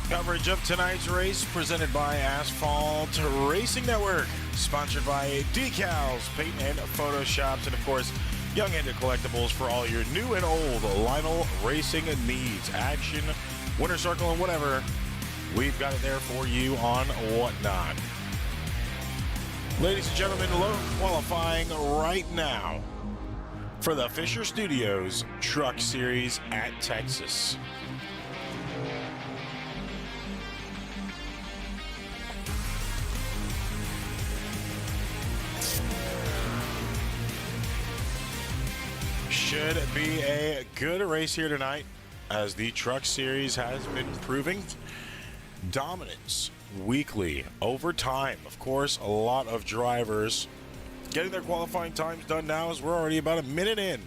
Coverage of tonight's race presented by Asphalt Racing Network, sponsored by Decals, Paint and Photo Shops, and of course, Young Handed Collectibles for all your new and old Lionel racing needs. Action, winter circle, and whatever. We've got it there for you on Whatnot. Ladies and gentlemen, low qualifying right now for the Fisher Studios Truck Series at Texas. Should be a good race here tonight, as the Truck Series has been proving dominance weekly over time. Of course, a lot of drivers getting their qualifying times done now, as we're already about a minute in.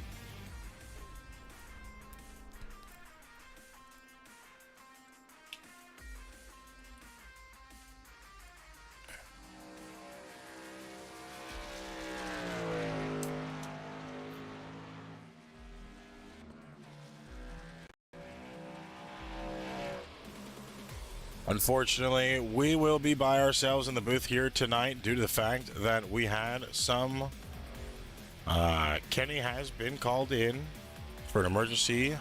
Unfortunately, we will be by ourselves in the booth here tonight due to the fact that we had some... Kenny has been called in for an emergency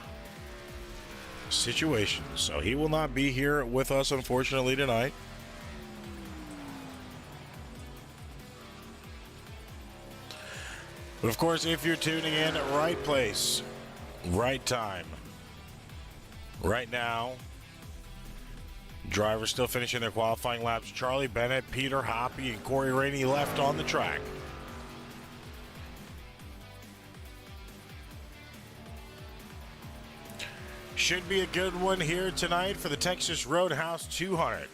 situation, so he will not be here with us, unfortunately, tonight. But of course, if you're tuning in, right place, right time. Right now, drivers still finishing their qualifying laps. Charlie Bennett, Peter Hoppy, and Corey Rainey left on the track. Should be a good one here tonight for the Texas Roadhouse 200.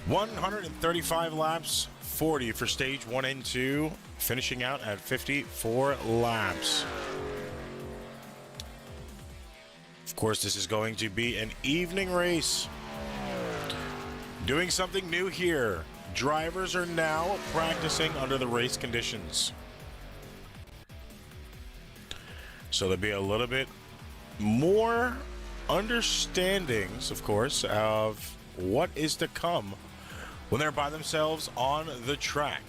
135 laps, 40 for stage 1 and 2, finishing out at 54 laps. Of course, this is going to be an evening race. Doing something new here. Drivers are now practicing under the race conditions. So there'll be a little bit more understandings, of course, of what is to come when they're by themselves on the track.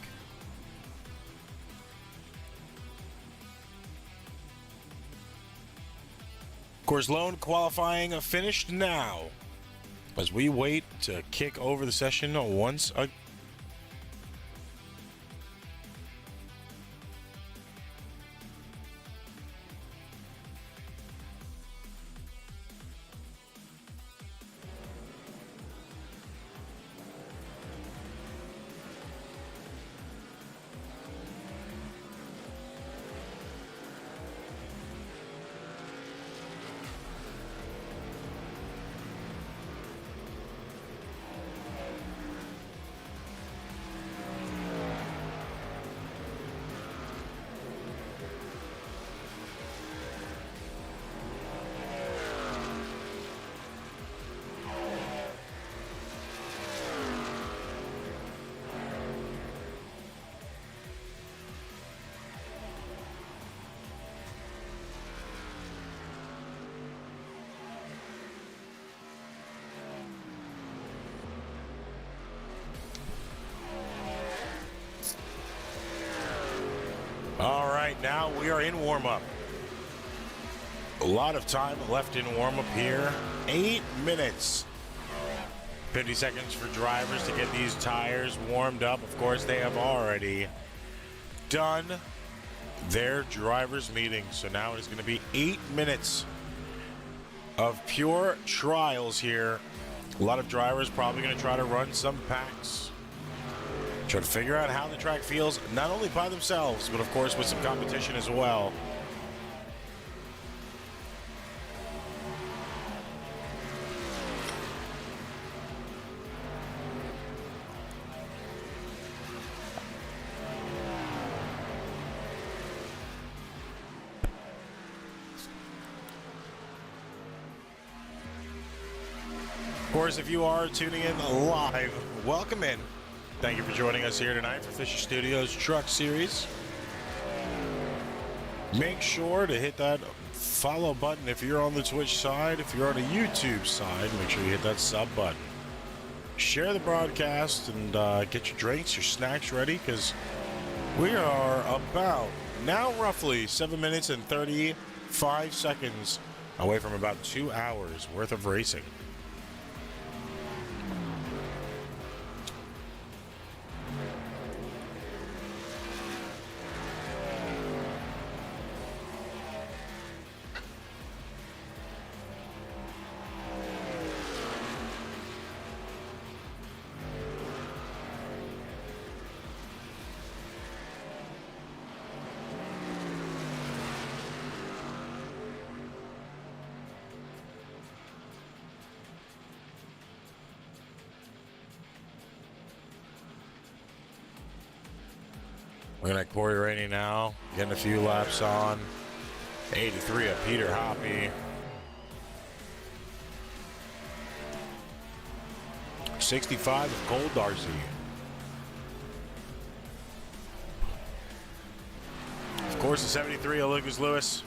Of course, lone qualifying finished now, as we wait to kick over the session once again. All right, now we are in warm-up. A lot of time left in warm-up here. 8 minutes. 50 seconds for drivers to get these tires warmed up. Of course, they have already done their drivers' meeting. So now it is going to be 8 minutes of pure trials here. A lot of drivers probably going to try to run some packs. Try to figure out how the track feels, not only by themselves, but of course with some competition as well. Of course, if you are tuning in live, welcome in. Thank you for joining us here tonight for Fisher Studios Truck Series. Make sure to hit that follow button if you're on the Twitch side. If you're on a YouTube side, make sure you hit that sub button. Share the broadcast and get your drinks, your snacks ready, because we are about now roughly 7 minutes and 35 seconds away from about 2 hours worth of racing. Looking at Corey Rainey now, getting a few laps on. 83 of Peter Hoppy. 65 of Cole Darcy. Of course, the 73 of Lucas Lewis.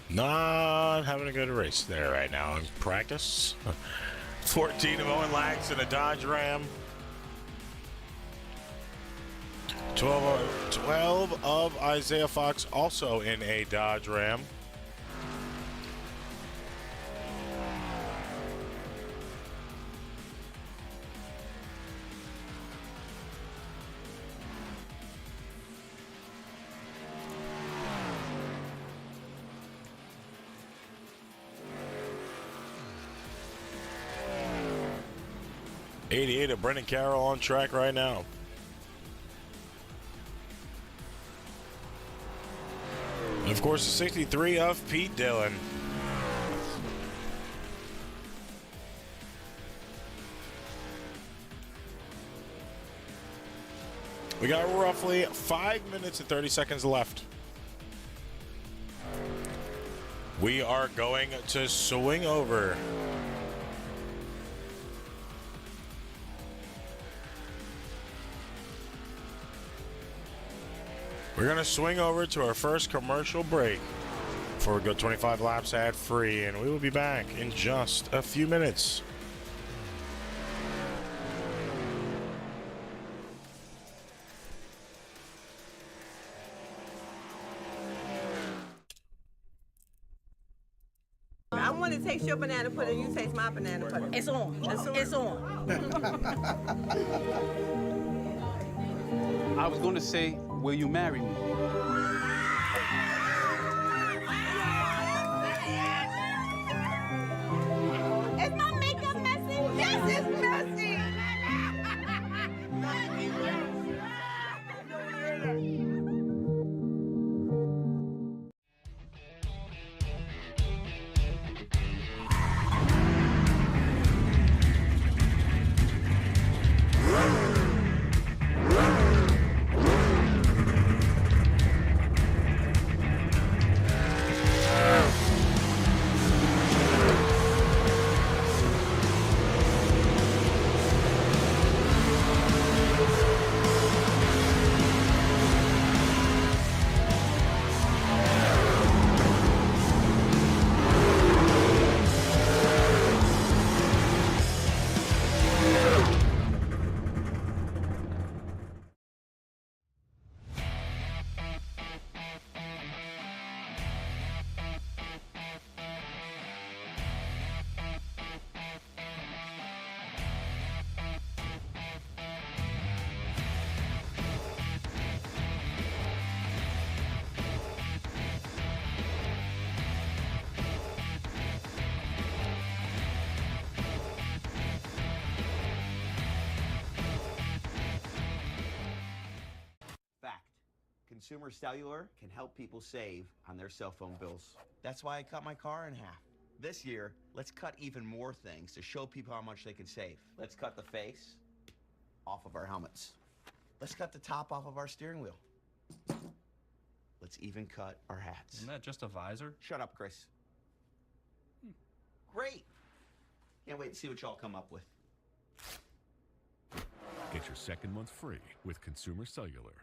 Not having a good race there right now in practice. 14 of Owen Lax in a Dodge Ram. 12 of Isaiah Fox also in a Dodge Ram. '88 of Brendan Carroll on track right now. And of course, the 63 of Pete Dillon. We got roughly 5 minutes and 30 seconds left. We are going to swing over. We're going to swing over to our first commercial break before we go 25 laps ad-free, and we will be back in just a few minutes. I want to taste your banana pudding. You taste my banana pudding. It's on. It's on. I was going to say, will you marry me? Is my makeup messy? Yes, it's messy. Consumer Cellular can help people save on their cell phone bills. That's why I cut my car in half. This year, let's cut even more things to show people how much they can save. Let's cut the face off of our helmets. Let's cut the top off of our steering wheel. Let's even cut our hats. Isn't that just a visor? Shut up, Chris. Great. Can't wait to see what y'all come up with. Get your second month free with Consumer Cellular.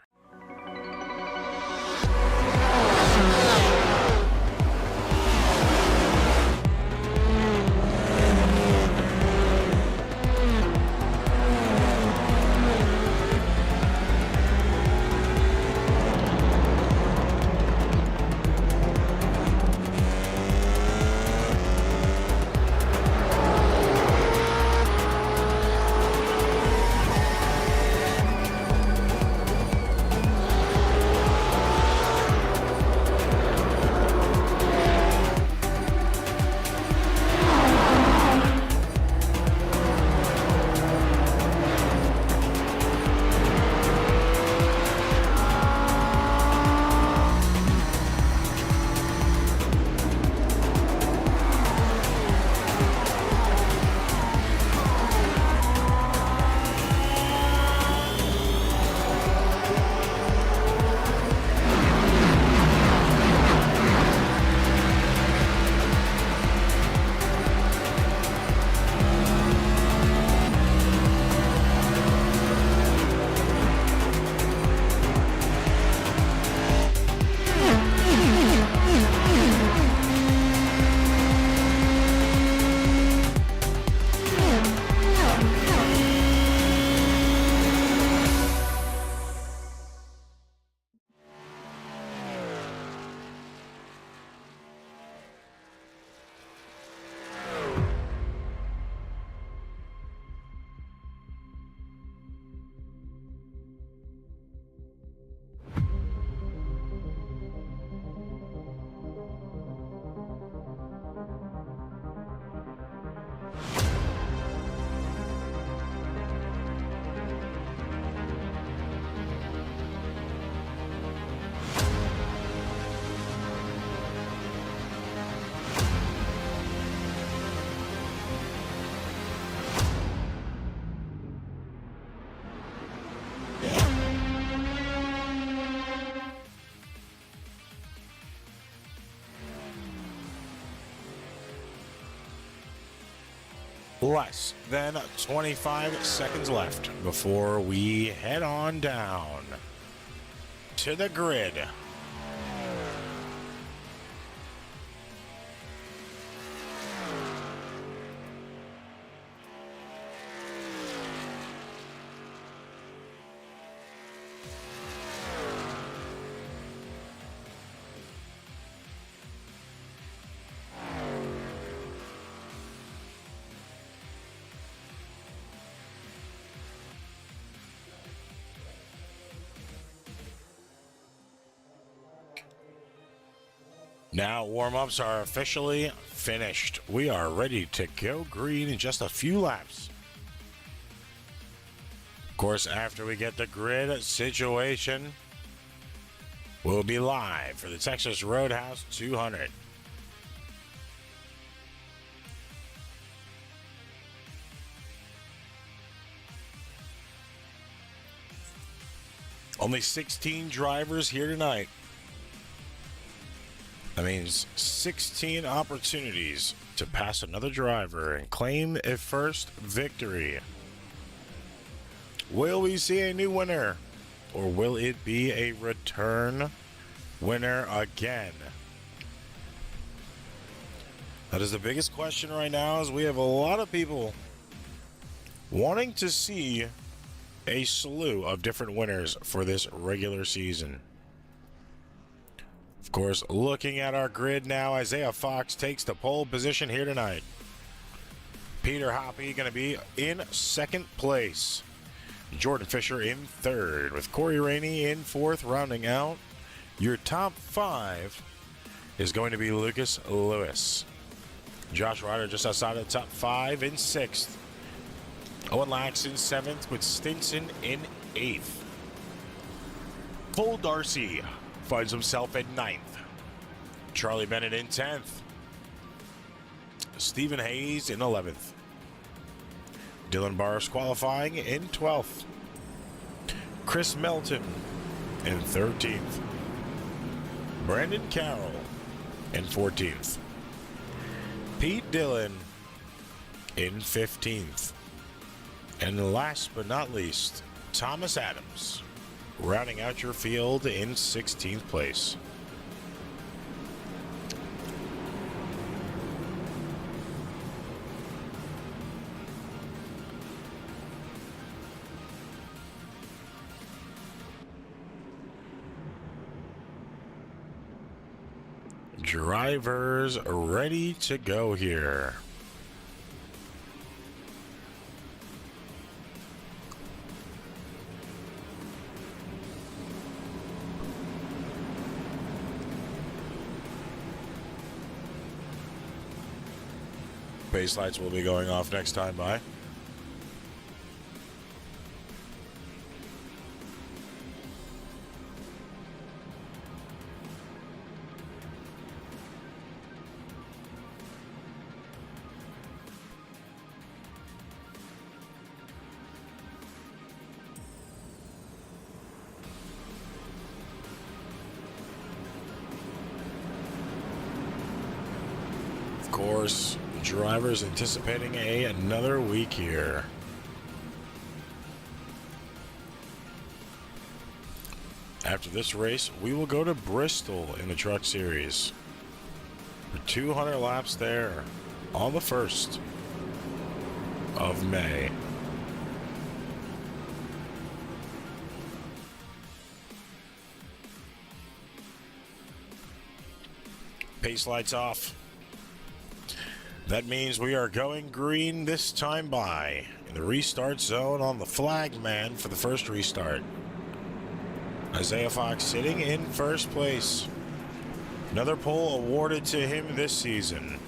Less than 25 seconds left before we head on down to the grid. Now warm-ups are officially finished. We are ready to go green in just a few laps. Of course, after we get the grid situation, we'll be live for the Texas Roadhouse 200. Only 16 drivers here tonight. That means 16 opportunities to pass another driver and claim a first victory. Will we see a new winner, or will it be a return winner again? That is the biggest question right now, as we have a lot of people wanting to see a slew of different winners for this regular season. Of course, looking at our grid now, Isaiah Fox takes the pole position here tonight. Peter Hoppy going to be in second place. Jordan Fisher in third, with Corey Rainey in fourth, rounding out. Your top five is going to be Lucas Lewis. Josh Ryder just outside of the top five in sixth. Owen Lax in seventh, with Stinson in eighth. Full Darcy finds himself at ninth. Charlie Bennett in 10th. Stephen Hayes in 11th. Dylan Barrs qualifying in 12th. Chris Melton in 13th. Brandon Carroll in 14th. Pete Dillon in 15th. And last but not least, Thomas Adams, rounding out your field in 16th place. Drivers ready to go here. Base lights will be going off next time by. Of course, drivers anticipating another week here. After this race, we will go to Bristol in the Truck Series for 200 laps there on the 1st of May. Pace lights off. That means we are going green this time by in the restart zone on the flag man for the first restart. Isaiah Fox sitting in first place. Another pole awarded to him this season.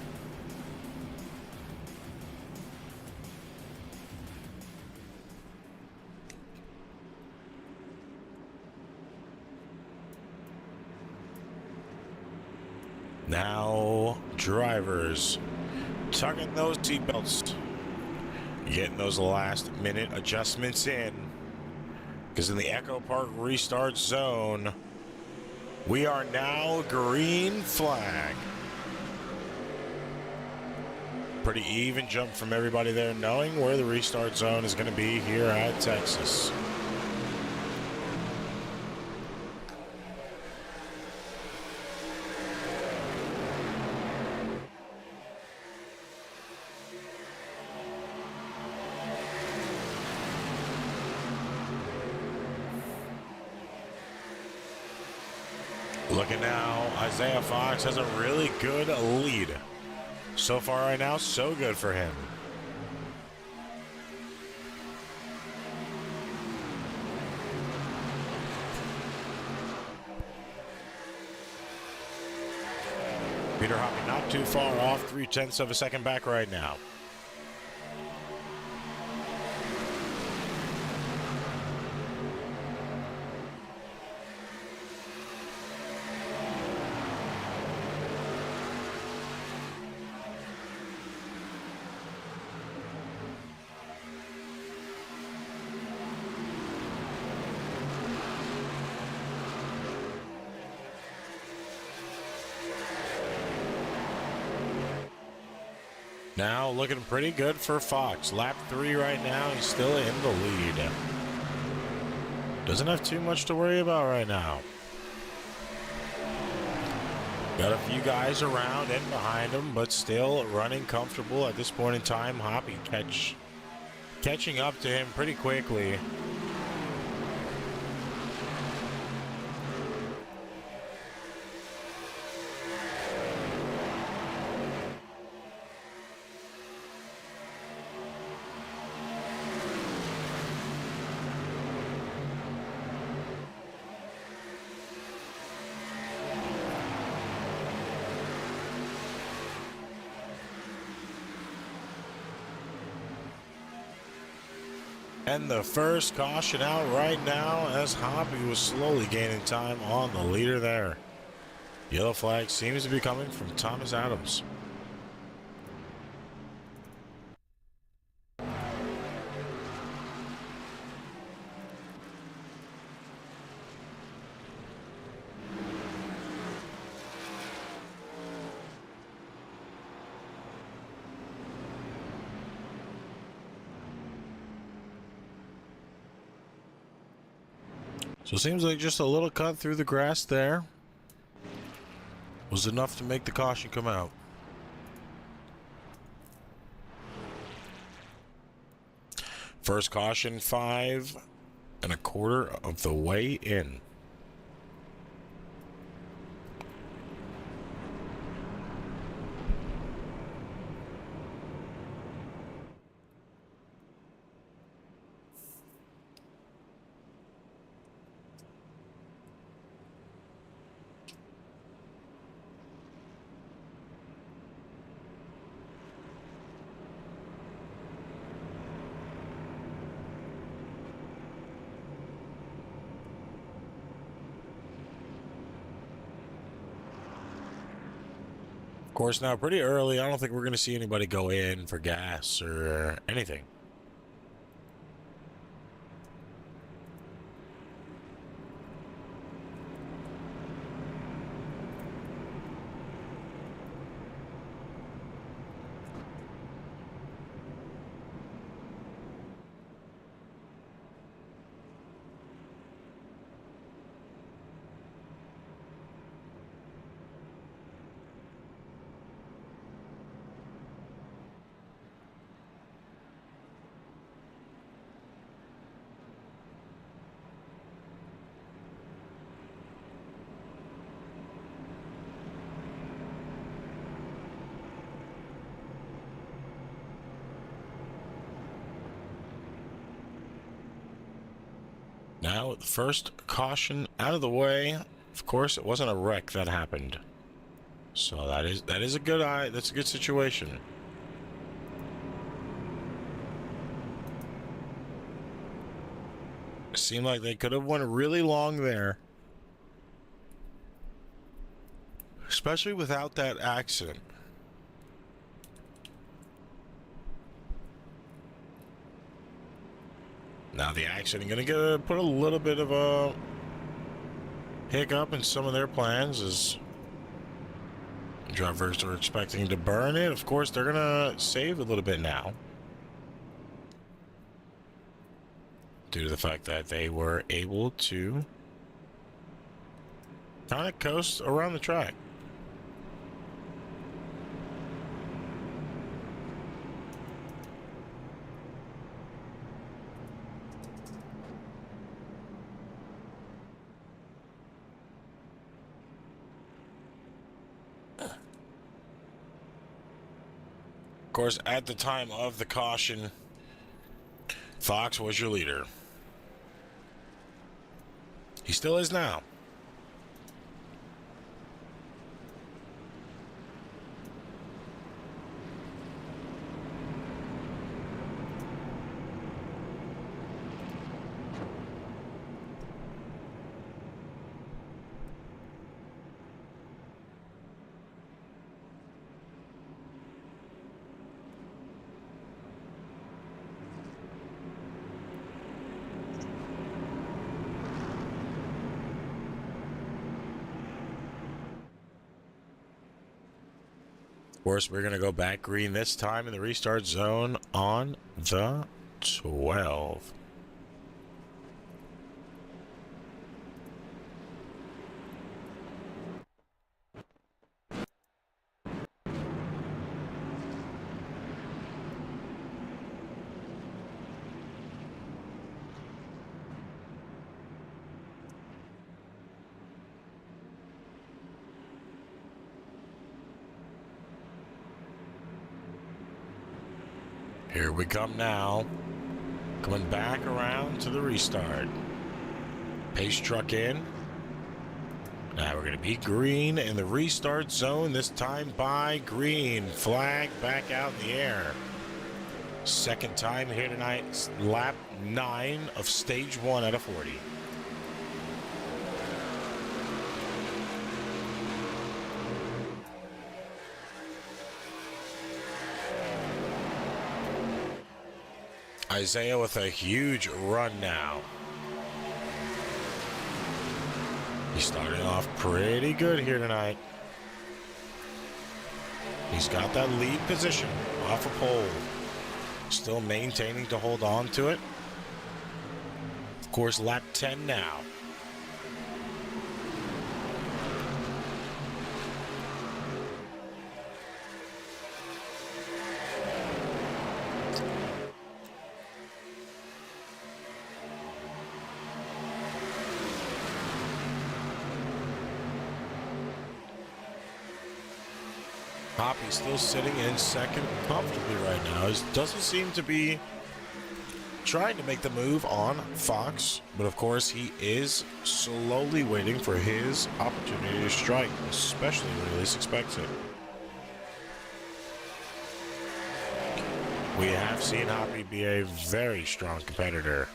Now, drivers, tugging those seatbelts, getting those last minute adjustments in, because in the Echo Park restart zone, we are now green flag. Pretty even jump from everybody there, knowing where the restart zone is going to be here at Texas. Looking now, Isaiah Fox has a really good lead. So far right now, so good for him. Peter Hoppy not too far off, 0.3 of a second back right now. Now looking pretty good for Fox. Lap 3 right now, he's still in the lead. Doesn't have too much to worry about right now. Got a few guys around and behind him, but still running comfortable at this point in time. Hoppy catching up to him pretty quickly. And the first caution out right now as Hoppy was slowly gaining time on the leader there. Yellow flag seems to be coming from Thomas Adams. So it seems like just a little cut through the grass there was enough to make the caution come out. First caution, 5 1/4 of the way in. Of course, now pretty early, I don't think we're going to see anybody go in for gas or anything. Now, with the first caution out of the way, of course, it wasn't a wreck that happened. So that is a good that's a good situation. It seemed like they could have went really long there. Especially without that accident. Now the accident going to put a little bit of a hiccup in some of their plans as drivers are expecting to burn it. Of course, they're going to save a little bit now due to the fact that they were able to kind of coast around the track. Of course, at the time of the caution, Fox was your leader. He still is now. Of course, we're going to go back green this time in the restart zone on the 12. Here we come now. Coming back around to the restart. Pace truck in. Now we're going to be green in the restart zone, this time by green. Flag back out in the air. Second time here tonight, lap 9 of stage 1 out of 40. Isaiah with a huge run now. He's starting off pretty good here tonight. He's got that lead position off a pole. Still maintaining to hold on to it. Of course, lap 10 now. Hoppy still sitting in second comfortably right now. He doesn't seem to be trying to make the move on Fox, but of course he is slowly waiting for his opportunity to strike, especially when he least expects it. We have seen Hoppy be a very strong competitor.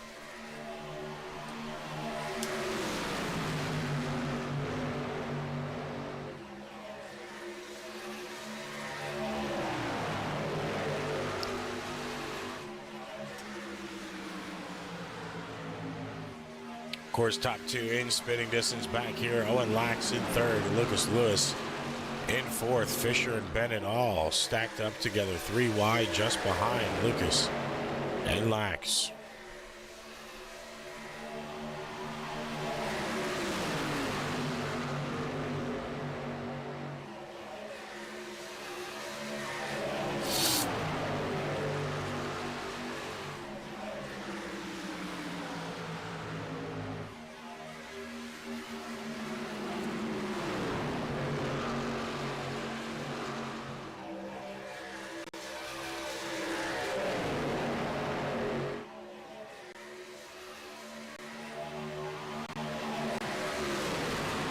Of course, top two in spitting distance back here. Owen Lax in third. Lucas Lewis in fourth. Fisher and Bennett all stacked up together. 3 wide just behind Lucas and Lax.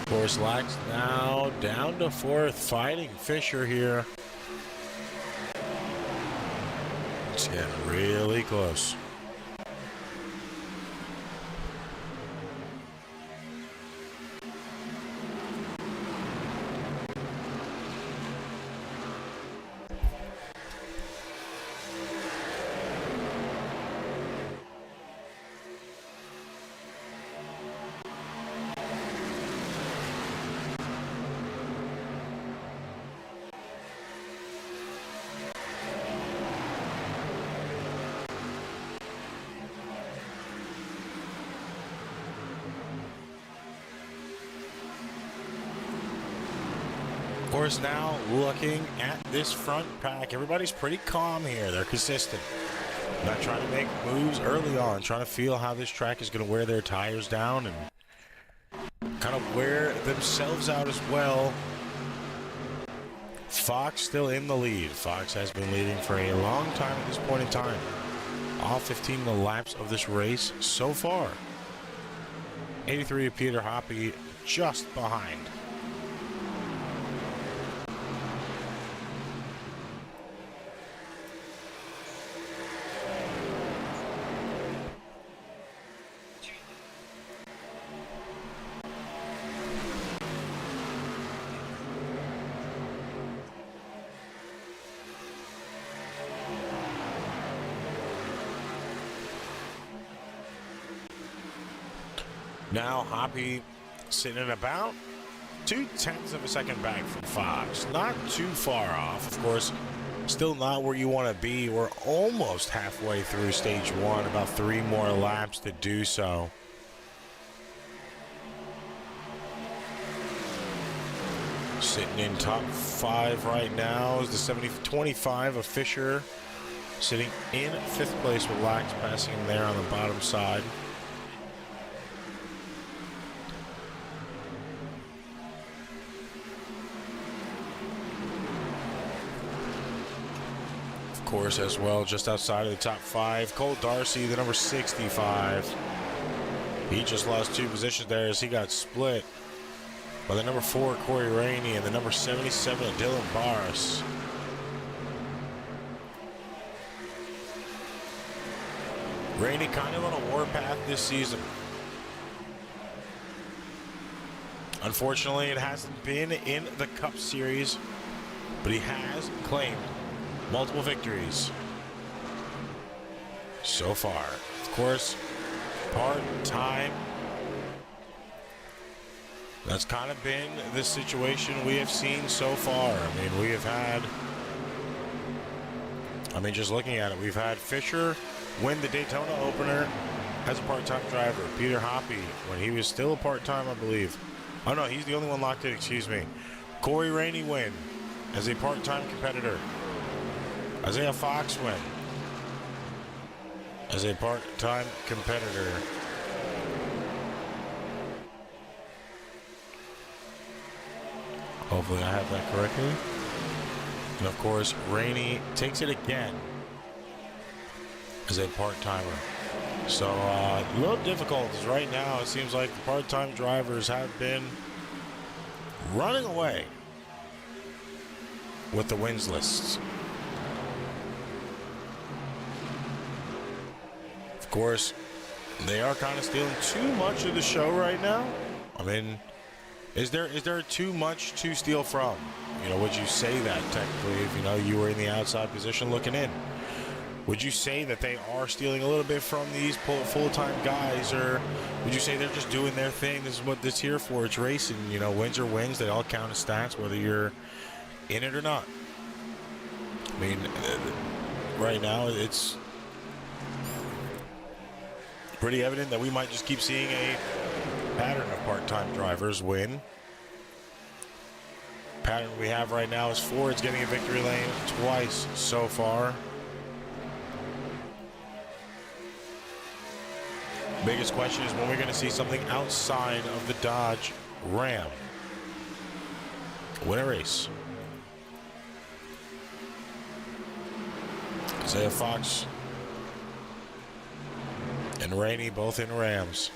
Of course, Lax now down to fourth, fighting Fisher here. It's getting really close. Of course, now looking at this front pack, everybody's pretty calm here. They're consistent. Not trying to make moves early on, trying to feel how this track is going to wear their tires down and kind of wear themselves out as well. Fox still in the lead. Fox has been leading for a long time at this point in time. All 15 laps of this race so far. 83 of Peter Hoppy just behind. Now Hoppy sitting in about 0.2 of a second back from Fox. Not too far off. Of course, still not where you want to be. We're almost halfway through stage one. About 3 more laps to do so. Sitting in top 5 right now is the 70-25 of Fisher. Sitting in 5th place with Lax passing him there on the bottom side. Course as well, just outside of the top 5. Cole Darcy, the number 65. He just lost 2 positions there as he got split by the number 4 Corey Rainey and the number 77 Dylan Barris. Rainey kind of on a warpath this season. Unfortunately, it hasn't been in the Cup Series, but he has claimed multiple victories so far. Of course, part-time. That's kind of been the situation we have seen so far. I mean, we have had, just looking at it, we've had Fisher win the Daytona opener as a part-time driver. Peter Hoppy, when he was still a part-time, I believe. Oh, no, he's the only one locked in, excuse me. Corey Rainey win as a part-time competitor. Isaiah Fox win as a part-time competitor. Hopefully I have that correctly. And of course, Rainey takes it again as a part-timer. So a little difficult, as right now it seems like the part-time drivers have been running away with the wins lists. Of course, they are kind of stealing too much of the show right now. I mean, is there too much to steal from? You know, would you say that technically if, you know, you were in the outside position looking in? Would you say that they are stealing a little bit from these full-time guys, or would you say they're just doing their thing? This is what this here for. It's racing. You know, wins are wins. They all count as stats, whether you're in it or not. I mean, right now it's pretty evident that we might just keep seeing a pattern of part-time drivers win. Pattern we have right now is Ford's getting a victory lane twice so far. Biggest question is when we're going to see something outside of the Dodge Ram. Win a race. Isaiah Fox and Rainey both in Rams.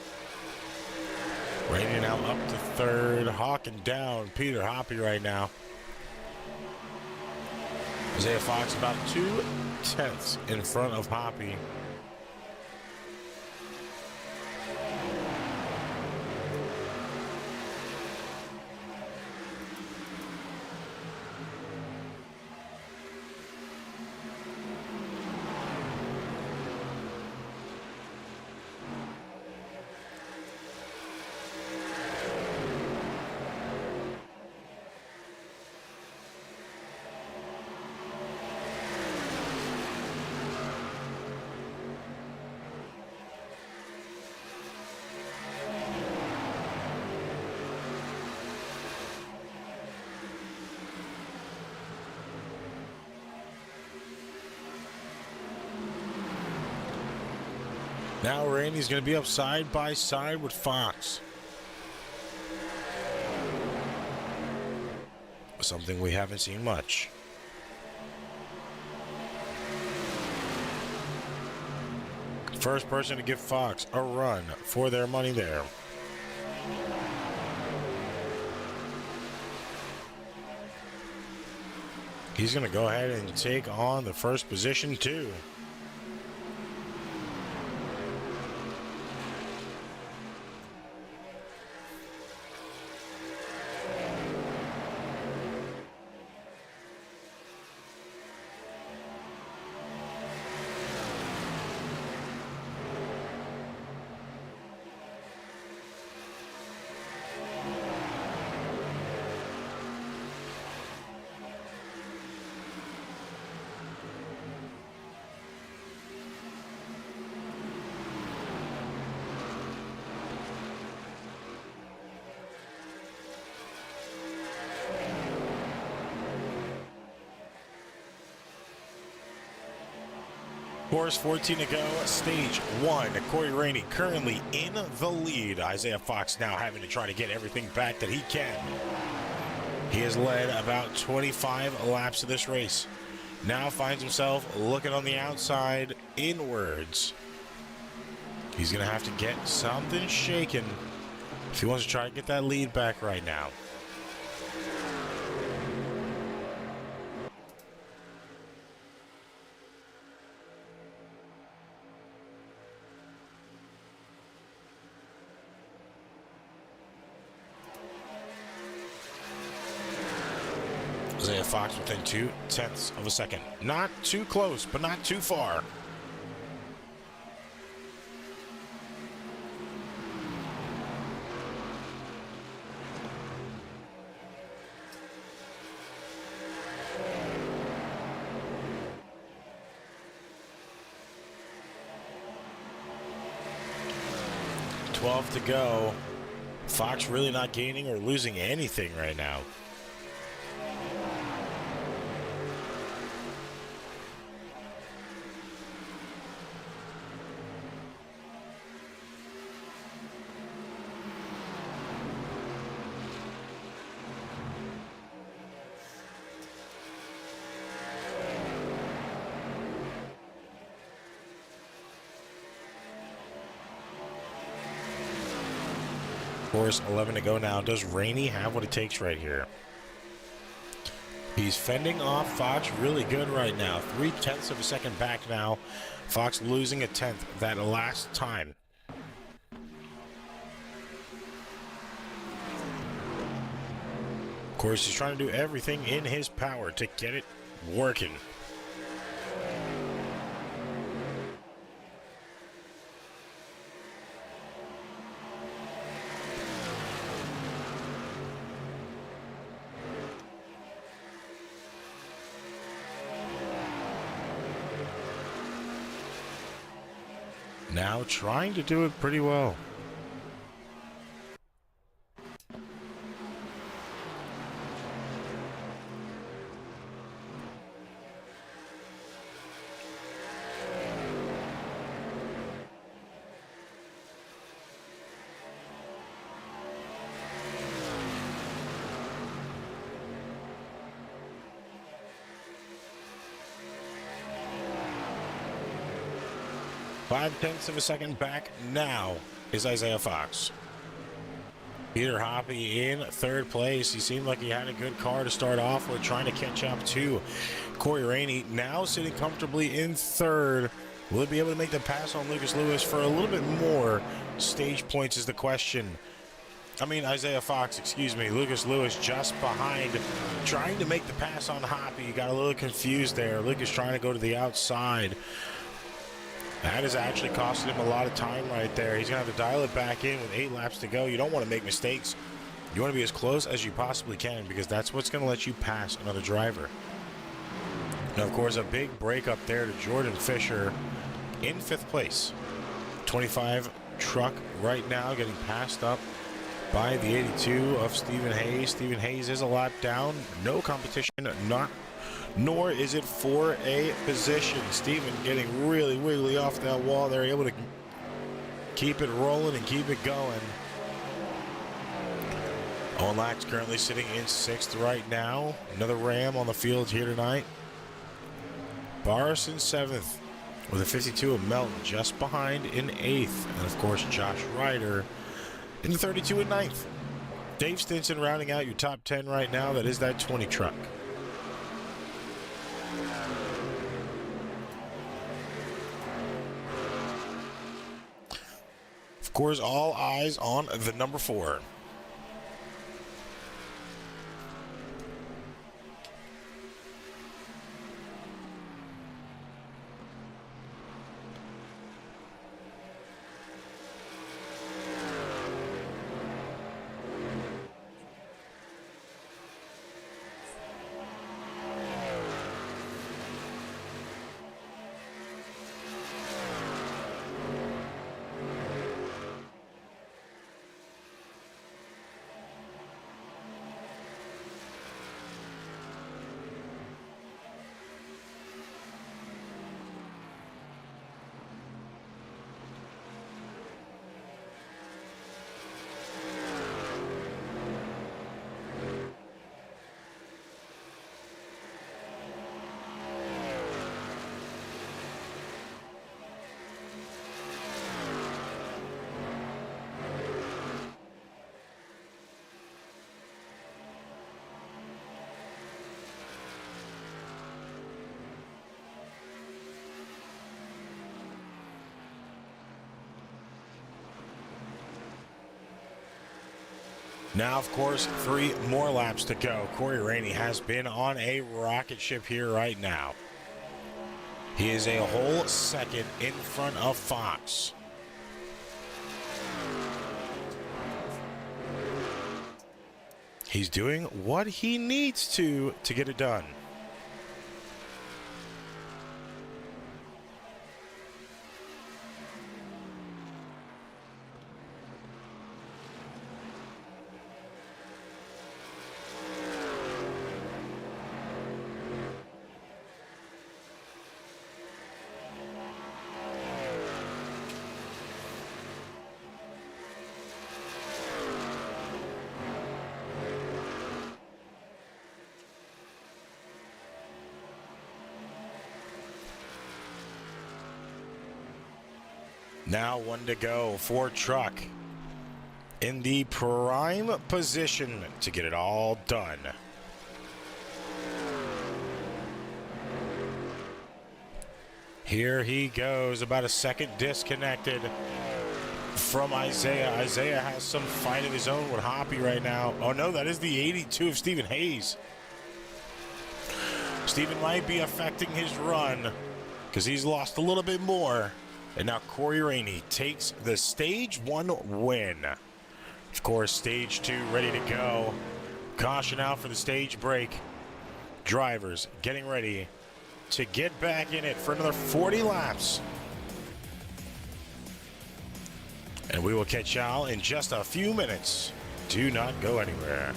Rainey now up to third. Hawking down Peter Hoppy right now. Isaiah Fox about 2/10 in front of Hoppy. Now Rainey's going to be up side by side with Fox. Something we haven't seen much. First person to give Fox a run for their money there. He's going to go ahead and take on the first position too. Course 14 to go, stage one. Corey Rainey currently in the lead. Isaiah Fox now having to try to get everything back that he can. He has led about 25 laps of this race. Now finds himself looking on the outside inwards. He's going to have to get something shaken if he wants to try to get that lead back right now. Isaiah Fox within 0.2 of a second. Not too close, but not too far. To go. Fox really not gaining or losing anything right now. course, 11 to go now. Does Rainey have what it takes right here? He's fending off Fox really good right now. 0.3 of a second back now. Fox losing a 1/10 that last time. Of course, he's trying to do everything in his power to get it working. Now trying to do it pretty well. Five-tenths of a second back now is Isaiah Fox. Peter Hoppy in third place. He seemed like he had a good car to start off with, trying to catch up to Corey Rainey. Now sitting comfortably in third. Will he be able to make the pass on Lucas Lewis for a little bit more stage points is the question. Isaiah Fox, excuse me. Lucas Lewis just behind, trying to make the pass on Hoppy. Got a little confused there. Lucas trying to go to the outside. That is actually costing him a lot of time right there. He's going to have to dial it back in with 8 laps to go. You don't want to make mistakes. You want to be as close as you possibly can, because that's what's going to let you pass another driver. Now, of course, a big break up there to Jordan Fisher in 5th place. 25 truck right now getting passed up by the 82 of Stephen Hayes. Stephen Hayes is a lap down. No competition, nor is it for a position. Steven getting really wiggly off that wall. They're able to keep it rolling and keep it going. Owen Lack's currently sitting in 6th right now. Another Ram on the field here tonight. Barris in 7th with a 52 of Melton just behind in 8th. And of course, Josh Ryder in the 32 in 9th. Dave Stinson rounding out your top 10 right now. That is that 20 truck. Of course, all eyes on the number 4. Now, of course, 3 more laps to go. Corey Rainey has been on a rocket ship here right now. He is a whole second in front of Fox. He's doing what he needs to get it done. Now 1 to go for truck in the prime position to get it all done. Here he goes, about a second disconnected from Isaiah. Isaiah has some fight of his own with Hoppy right now. Oh no, that is the 82 of Stephen Hayes. Stephen might be affecting his run because he's lost a little bit more. And now Corey Rainey takes the stage 1 win. Of course, stage 2 ready to go. Caution out for the stage break. Drivers getting ready to get back in it for another 40 laps. And we will catch y'all in just a few minutes. Do not go anywhere.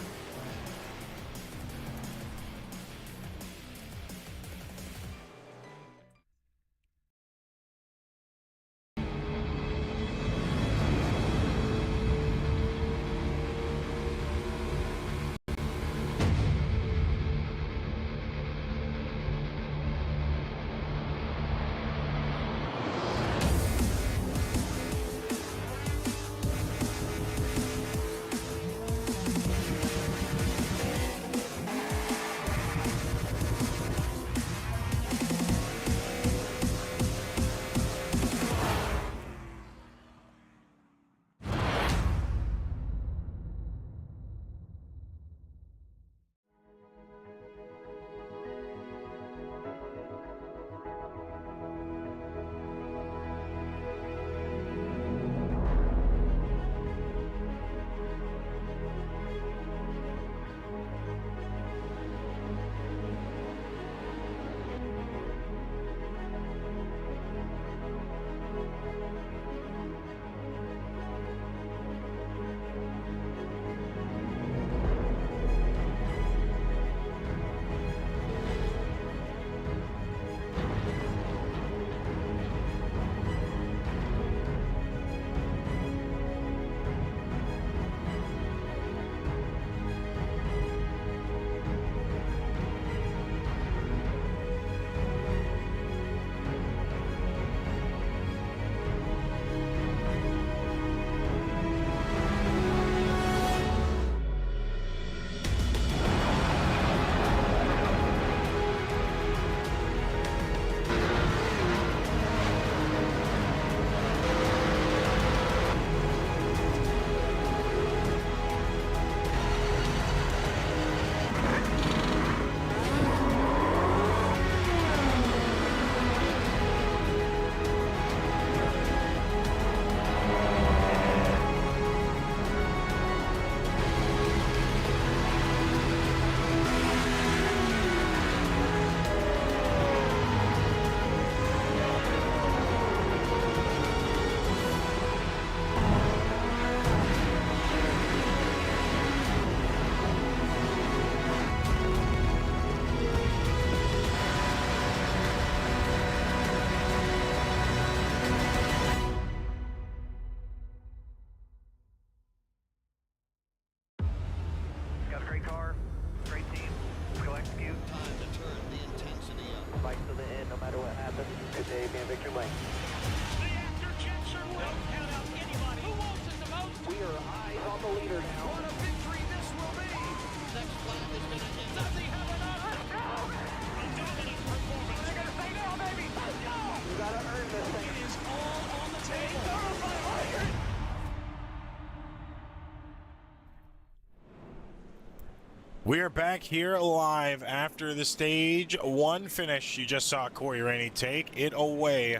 We are back here live after the stage 1 finish. You just saw Corey Rainey take it away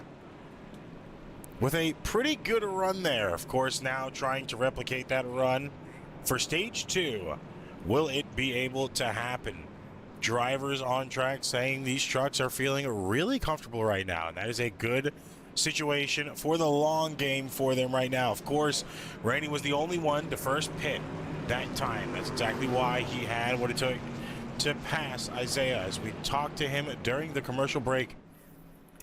with a pretty good run there. Of course, now trying to replicate that run for stage 2. Will it be able to happen? Drivers on track saying these trucks are feeling really comfortable right now, and that is a good situation for the long game for them right now. Of course, Rainey was the only one to first pit that time. That's exactly why he had what it took to pass Isaiah. As we talked to him during the commercial break,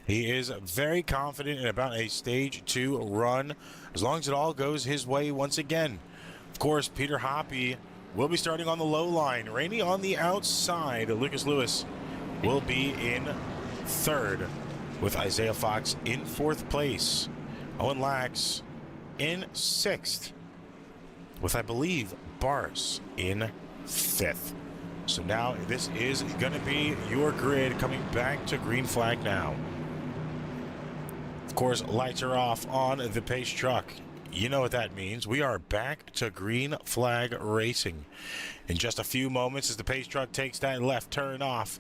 he is very confident about a stage 2 run as long as it all goes his way once again. Of course, Peter Hoppy will be starting on the low line. Rainey on the outside. Lucas Lewis will be in 3rd with Isaiah Fox in 4th place. Owen Lax in 6th with, I believe, Bars in 5th. So now this is going to be your grid coming back to green flag now. Of course, lights are off on the pace truck. You know what that means. We are back to green flag racing. In just a few moments as the pace truck takes that left turn off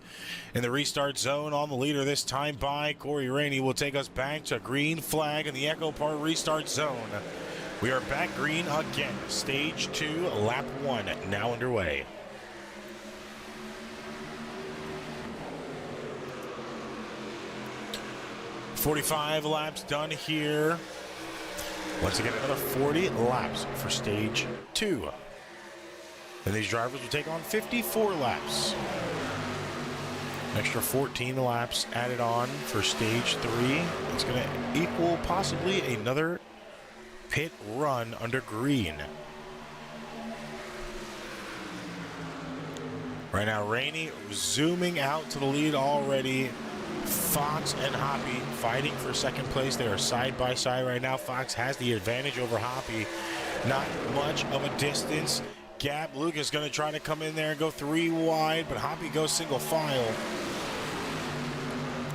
in the restart zone on the leader this time by Corey Rainey will take us back to green flag in the Echo Park restart zone. We are back green again. Stage 2, lap 1 now underway. "45 laps done here. Once again, another 40 laps for stage 2. And these drivers will take on 54 laps. Extra 14 laps added on for stage 3. It's going to equal possibly another pit run under green. Right now, Rainey zooming out to the lead already. Fox and Hoppy fighting for second place. They are side by side right now. Fox has the advantage over Hoppy. Not much of a distance gap. Lucas going to try to come in there and go 3 wide, but Hoppy goes single file.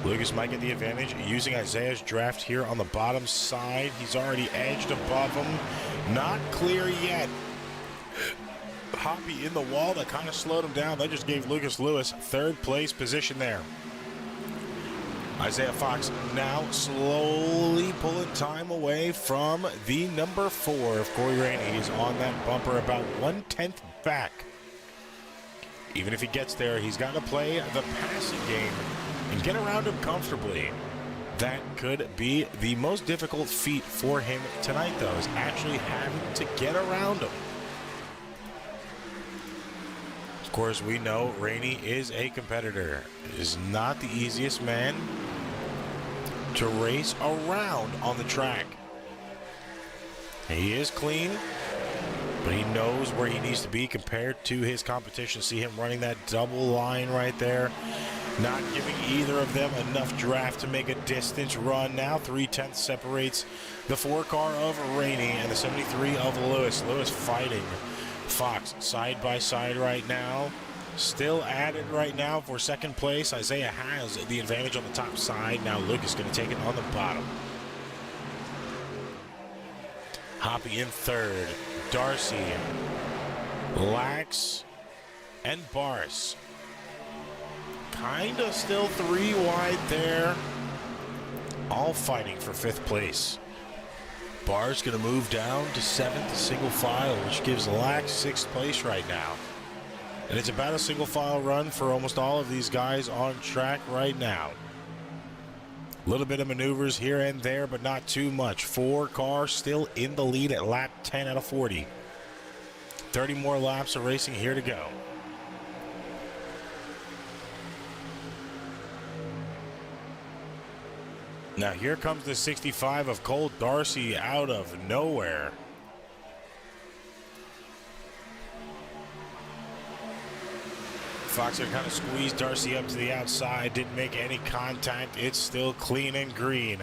Lucas might get the advantage using Isaiah's draft here on the bottom side. He's already edged above him. Not clear yet. Hoppy in the wall. That kind of slowed him down. That just gave Lucas Lewis 3rd place position there. Isaiah Fox now slowly pulling time away from the number 4 of Corey Rainey. He's on that bumper about 1/10 back. Even if he gets there, he's got to play the passing game and get around him comfortably. That could be the most difficult feat for him tonight, though, is actually having to get around him. Of course, we know Rainey is a competitor. Is not the easiest man to race around on the track. He is clean, but he knows where he needs to be compared to his competition. See him running that double line right there, not giving either of them enough draft to make a distance run. Now 3/10 separates the 4 car of Rainey and the 73 of Lewis. Lewis fighting Fox side by side right now. Still added right now for second place. Isaiah has the advantage on the top side. Now Lucas going to take it on the bottom. Hoppy in 3rd. Darcy, Lax, and Bars. Kind of still 3 wide there. All fighting for 5th place. Bars going to move down to 7th single file, which gives Lax 6th place right now. And it's about a single file run for almost all of these guys on track right now. A little bit of maneuvers here and there, but not too much. 4 cars still in the lead at lap 10 out of 40. 30 more laps of racing here to go. Now here comes the 65 of Cole Darcy out of nowhere. Fox kind of squeezed Darcy up to the outside, didn't make any contact. It's still clean and green.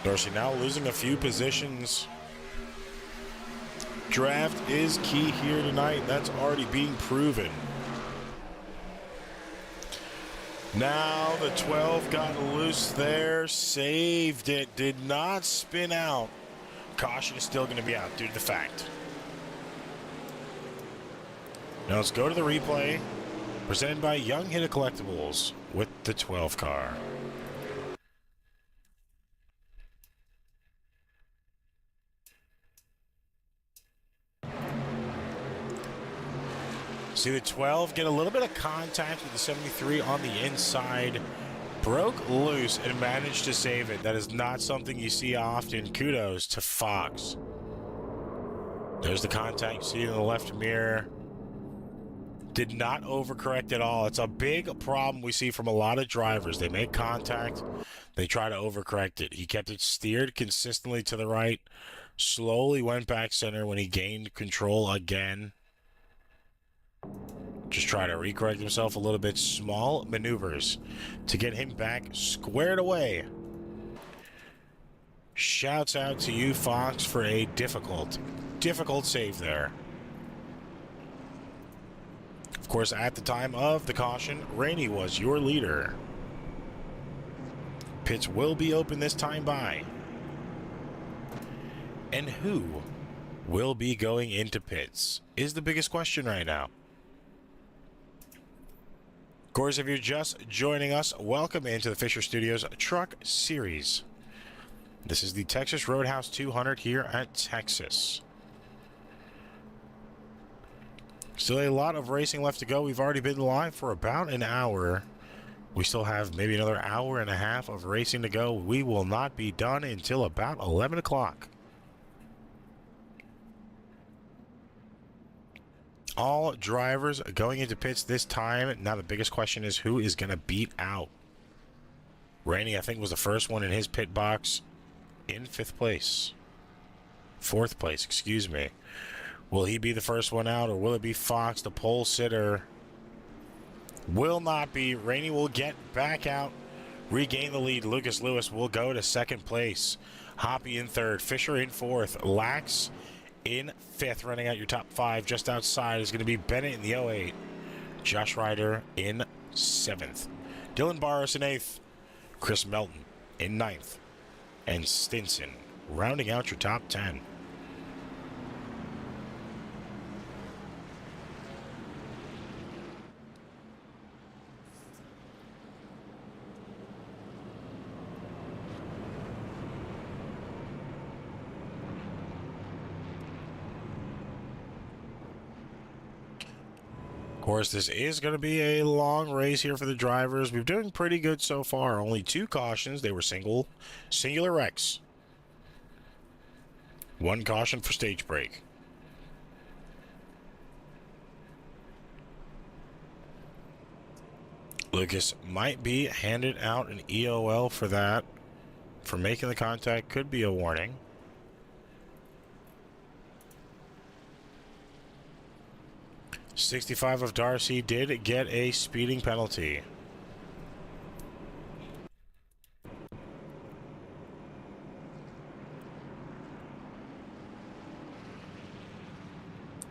Darcy now losing a few positions. Draft is key here tonight. That's already being proven. Now the 12 got loose there, saved it, did not spin out. Caution is still going to be out due to the fact. Now let's go to the replay presented by Young Hitta Collectibles with the 12 car. See the 12 get a little bit of contact with the 73 on the inside. Broke loose and managed to save it. That is not something you see often. Kudos to Fox. There's the contact you see in the left mirror. Did not overcorrect at all. It's a big problem we see from a lot of drivers. They make contact, they try to overcorrect it. He kept it steered consistently to the right, slowly went back center when he gained control again. Just try to recorrect himself a little bit. Small maneuvers to get him back squared away. Shouts out to you, Fox, for a difficult save there. Of course, at the time of the caution, Rainey was your leader. Pits will be open this time by. And who will be going into pits is the biggest question right now. Of course, if you're just joining us, welcome into the Fisher Studios Truck Series. This is the Texas Roadhouse 200 here at Texas. Still a lot of racing left to go. We've already been live for about an hour. We still have maybe another hour and a half of racing to go. We will not be done until about 11 o'clock. All drivers going into pits this time. Now the biggest question is who is going to beat out. Rainey, I think, was the first one in his pit box in 4th place, excuse me. Will he be the first one out, or will it be Fox, the pole sitter? Will not be. Rainey will get back out, regain the lead. Lucas Lewis will go to 2nd place. Hoppy in 3rd. Fisher in 4th. Lax in 5th. Running out your top 5 just outside is going to be Bennett in the 08. Josh Ryder in 7th. Dylan Barris in 8th. Chris Melton in 9th. And Stinson rounding out your top 10. Of course, this is going to be a long race here for the drivers. We've been doing pretty good so far. Only 2 cautions. They were singular wrecks. 1 caution for stage break. Lucas might be handed out an EOL for that. For making the contact, could be a warning. .65 of Darcy did get a speeding penalty.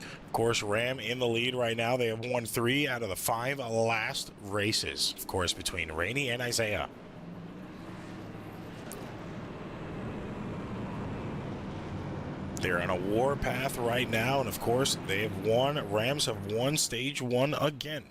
Of course, Ram in the lead right now. They have won 3 out of the 5 last races, of course, between Rainey and Isaiah. They're on a war path right now, and of course, they have won. Rams have won stage 1 again.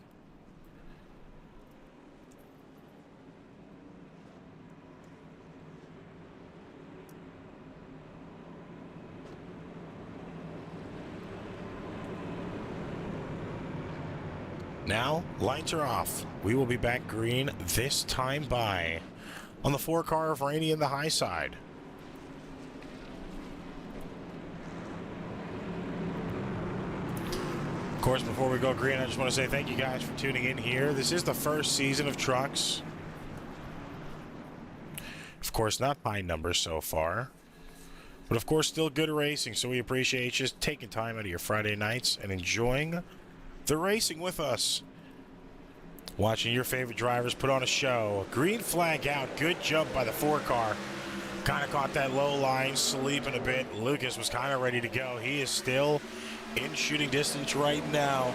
Now, lights are off. We will be back green this time by on the 4 car of Rainey in the high side. Of course, before we go green, I just want to say thank you guys for tuning in here. This is the first season of trucks. Of course, not high numbers so far. But of course, still good racing, so we appreciate you just taking time out of your Friday nights and enjoying the racing with us. Watching your favorite drivers put on a show. Green flag out. Good jump by the 4 car. Kind of caught that low line, sleeping a bit. Lucas was kind of ready to go. He is still in shooting distance right now.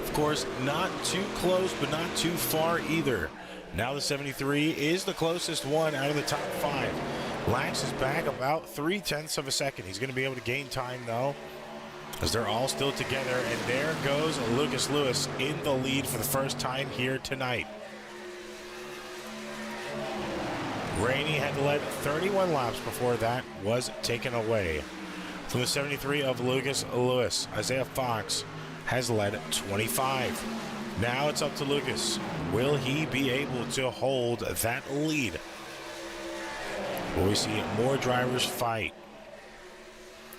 Of course, not too close, but not too far either. Now the 73 is the closest one out of the top 5. Lax is back about 0.3 of a second. He's going to be able to gain time, though, as they're all still together. And there goes Lucas Lewis in the lead for the first time here tonight. Rainey had led 31 laps before that was taken away. From the 73 of Lucas Lewis, Isaiah Fox has led 25. Now it's up to Lucas. Will he be able to hold that lead? Will we see more drivers fight?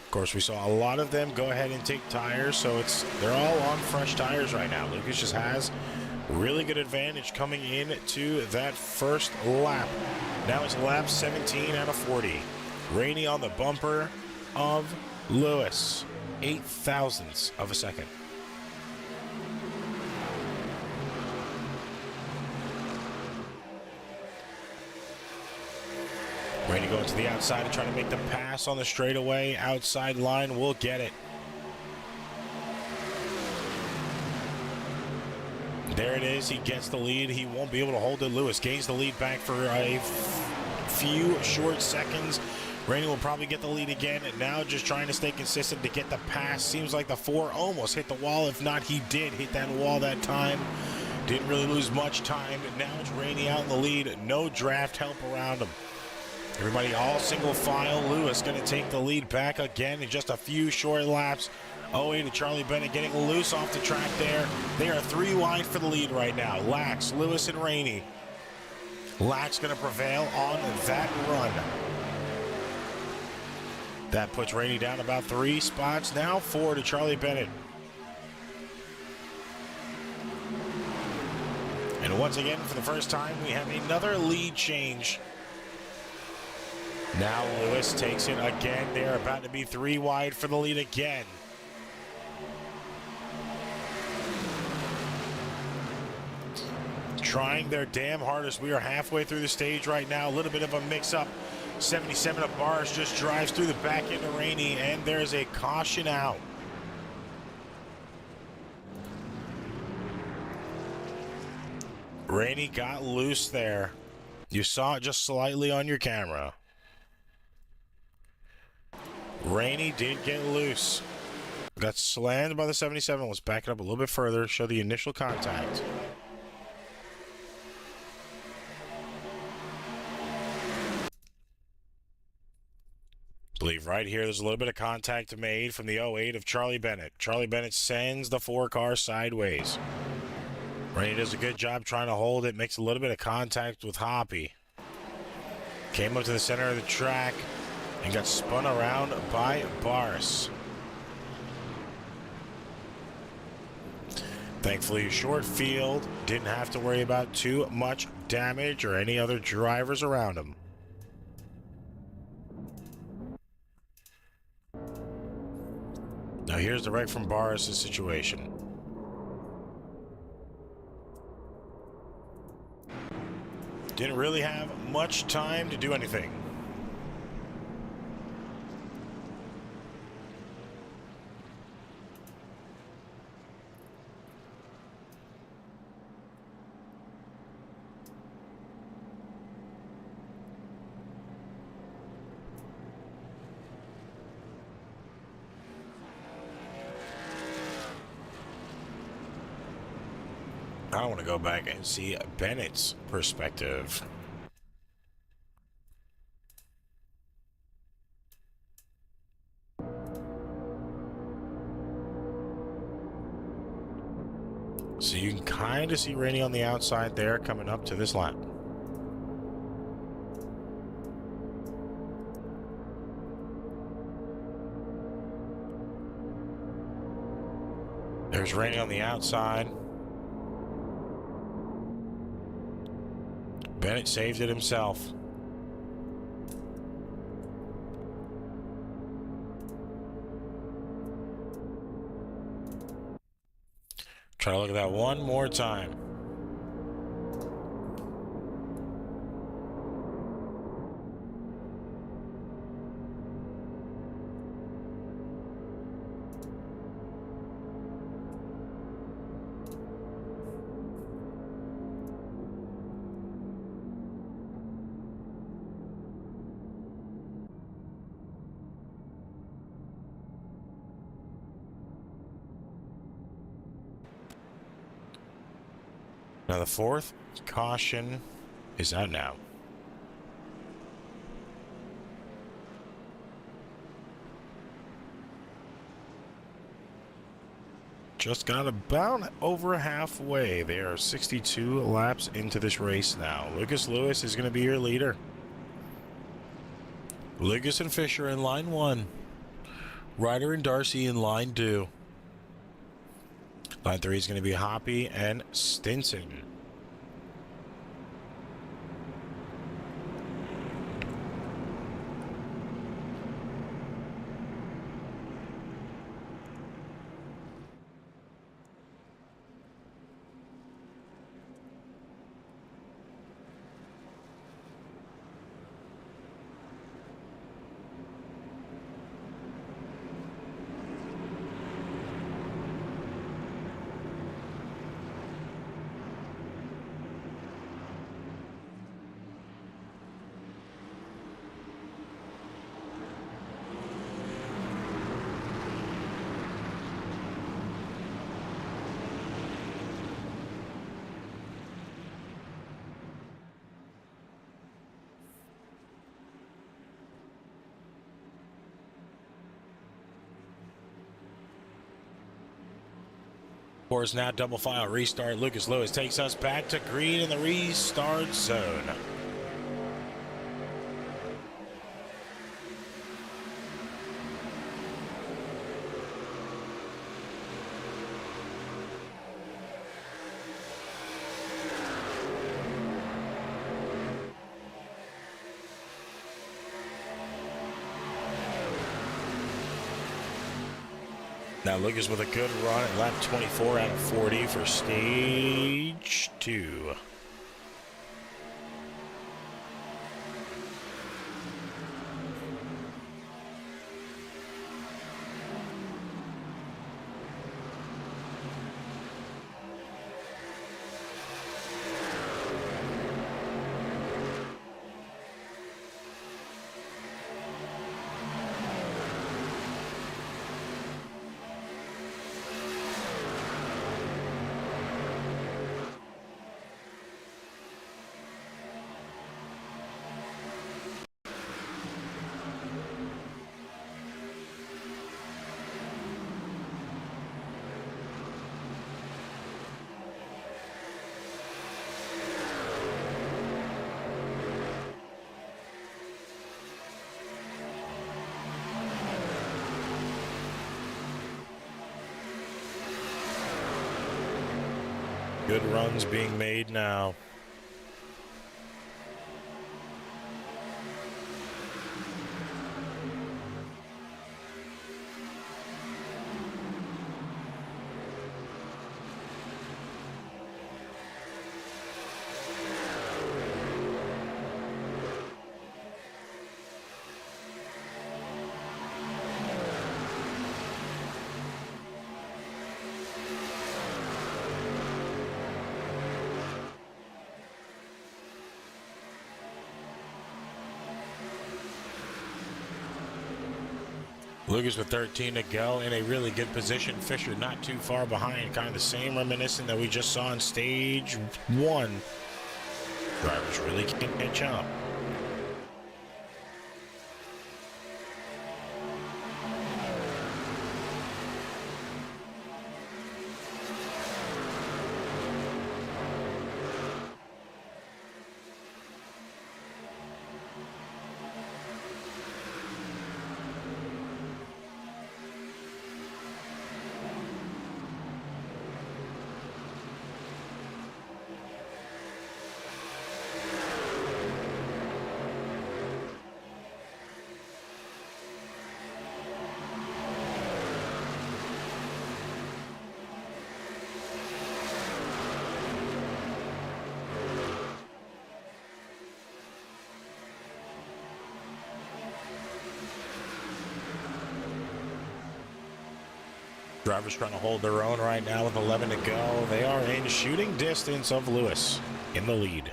Of course, we saw a lot of them go ahead and take tires, so they're all on fresh tires right now. Lucas just has really good advantage coming into that first lap. Now it's lap 17 out of 40. Rainey on the bumper of Lewis. 8 thousandths of a second. Rainey going to the outside and trying to make the pass on the straightaway. Outside line will get it. There it is. He gets the lead. He won't be able to hold it. Lewis gains the lead back for a few short seconds. Rainey will probably get the lead again. And now just trying to stay consistent to get the pass. Seems like the 4 almost hit the wall. If not, he did hit that wall that time. Didn't really lose much time. Now it's Rainey out in the lead. No draft help around him. Everybody all single file. Lewis going to take the lead back again in just a few short laps. 08 to Charlie Bennett getting loose off the track there. They are 3 wide for the lead right now. Lax, Lewis, and Rainey. Lax going to prevail on that run. That puts Rainey down about 3 spots now. 4 to Charlie Bennett. And once again, for the first time, we have another lead change. Now Lewis takes it again. They're about to be 3 wide for the lead again. Trying their damn hardest. We are halfway through the stage right now. A little bit of a mix-up. 77 of Bars just drives through the back end of Rainey, and there's a caution out. Rainey got loose there. You saw it just slightly on your camera. Rainey did get loose. Got slammed by the 77. Let's back it up a little bit further. Show the initial contact. I believe right here there's a little bit of contact made from the 08 of Charlie Bennett. Charlie Bennett sends the 4 car sideways. Rainey does a good job trying to hold it. Makes a little bit of contact with Hoppy. Came up to the center of the track and got spun around by Bars. Thankfully, short field. Didn't have to worry about too much damage or any other drivers around him. Now here's the wreck from Boris' situation. Didn't really have much time to do anything. I want to go back and see Bennett's perspective. So you can kind of see Rainey on the outside there coming up to this lap. There's Rainey on the outside. Bennett saved it himself. Try to look at that one more time. Now the 4th caution is out now. Just got about over halfway. They are 62 laps into this race now. Lucas Lewis is going to be your leader. Lucas and Fisher in line 1. Ryder and Darcy in line 2. Line 3 is going to be Hoppy and Stinson. Course now double file restart. Lucas Lewis takes us back to green in the restart zone. Now Lucas with a good run at lap 24 out of 40 for stage 2. Good runs being made now. Lucas with 13 to go in a really good position. Fisher not too far behind. Kind of the same reminiscent that we just saw in stage 1. Drivers really can't catch up. Drivers trying to hold their own right now with 11 to go. They are in shooting distance of Lewis in the lead.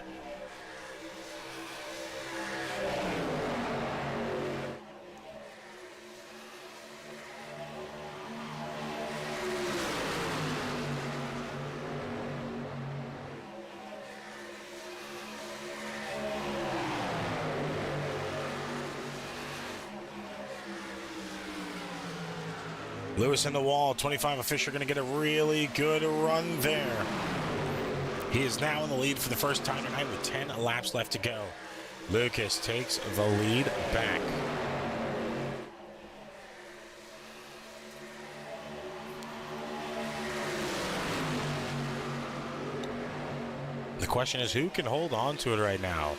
Lewis in the wall, 25 of Fisher going to get a really good run there. He is now in the lead for the first time tonight with 10 laps left to go. Lucas takes the lead back. question is who can hold on to it right now.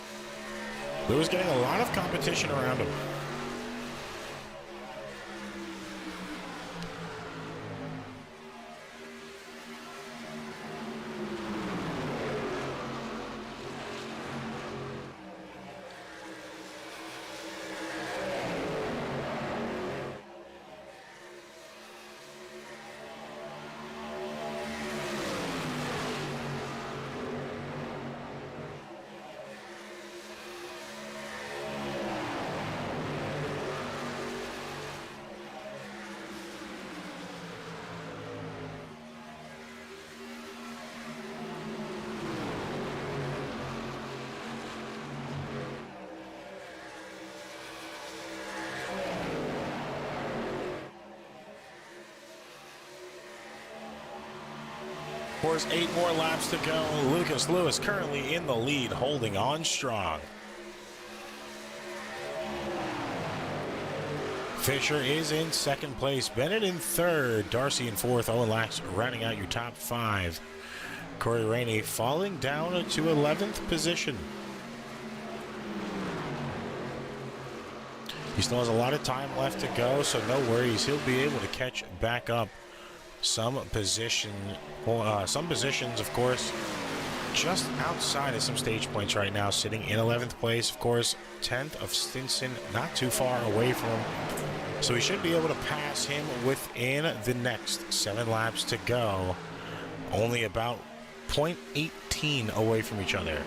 Lewis getting a lot of competition around him. Of course, 8 more laps to go. Lucas Lewis currently in the lead, holding on strong. Fisher is in second place. Bennett in third. Darcy in fourth. Owen Lax rounding out your top 5. Corey Rainey falling down to 11th position. He still has a lot of time left to go, so no worries. He'll be able to catch back up some positions, of course, just outside of some stage points right now, sitting in 11th place. Of course, 10th of Stinson, not too far away from him. So he should be able to pass him within the next 7 laps to go. Only about 0.18 away from each other.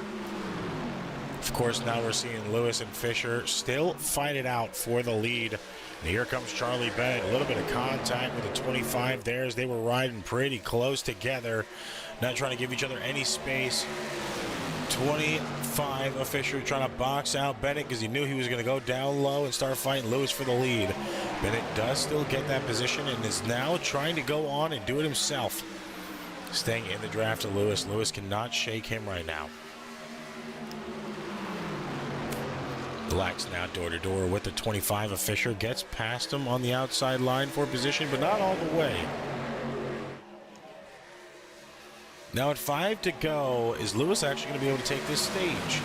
Of course, now we're seeing Lewis and Fisher still fight it out for the lead. And here comes Charlie Bennett. A little bit of contact with the 25 there as they were riding pretty close together. Not trying to give each other any space. 25 of Fisher trying to box out Bennett because he knew he was going to go down low and start fighting Lewis for the lead. Bennett does still get that position and is now trying to go on and do it himself. Staying in the draft to Lewis. Lewis cannot shake him right now. Lax now door-to-door with the 25 of Fisher. Gets past him on the outside line for position, but not all the way. Now at 5 to go, is Lewis actually going to be able to take this stage?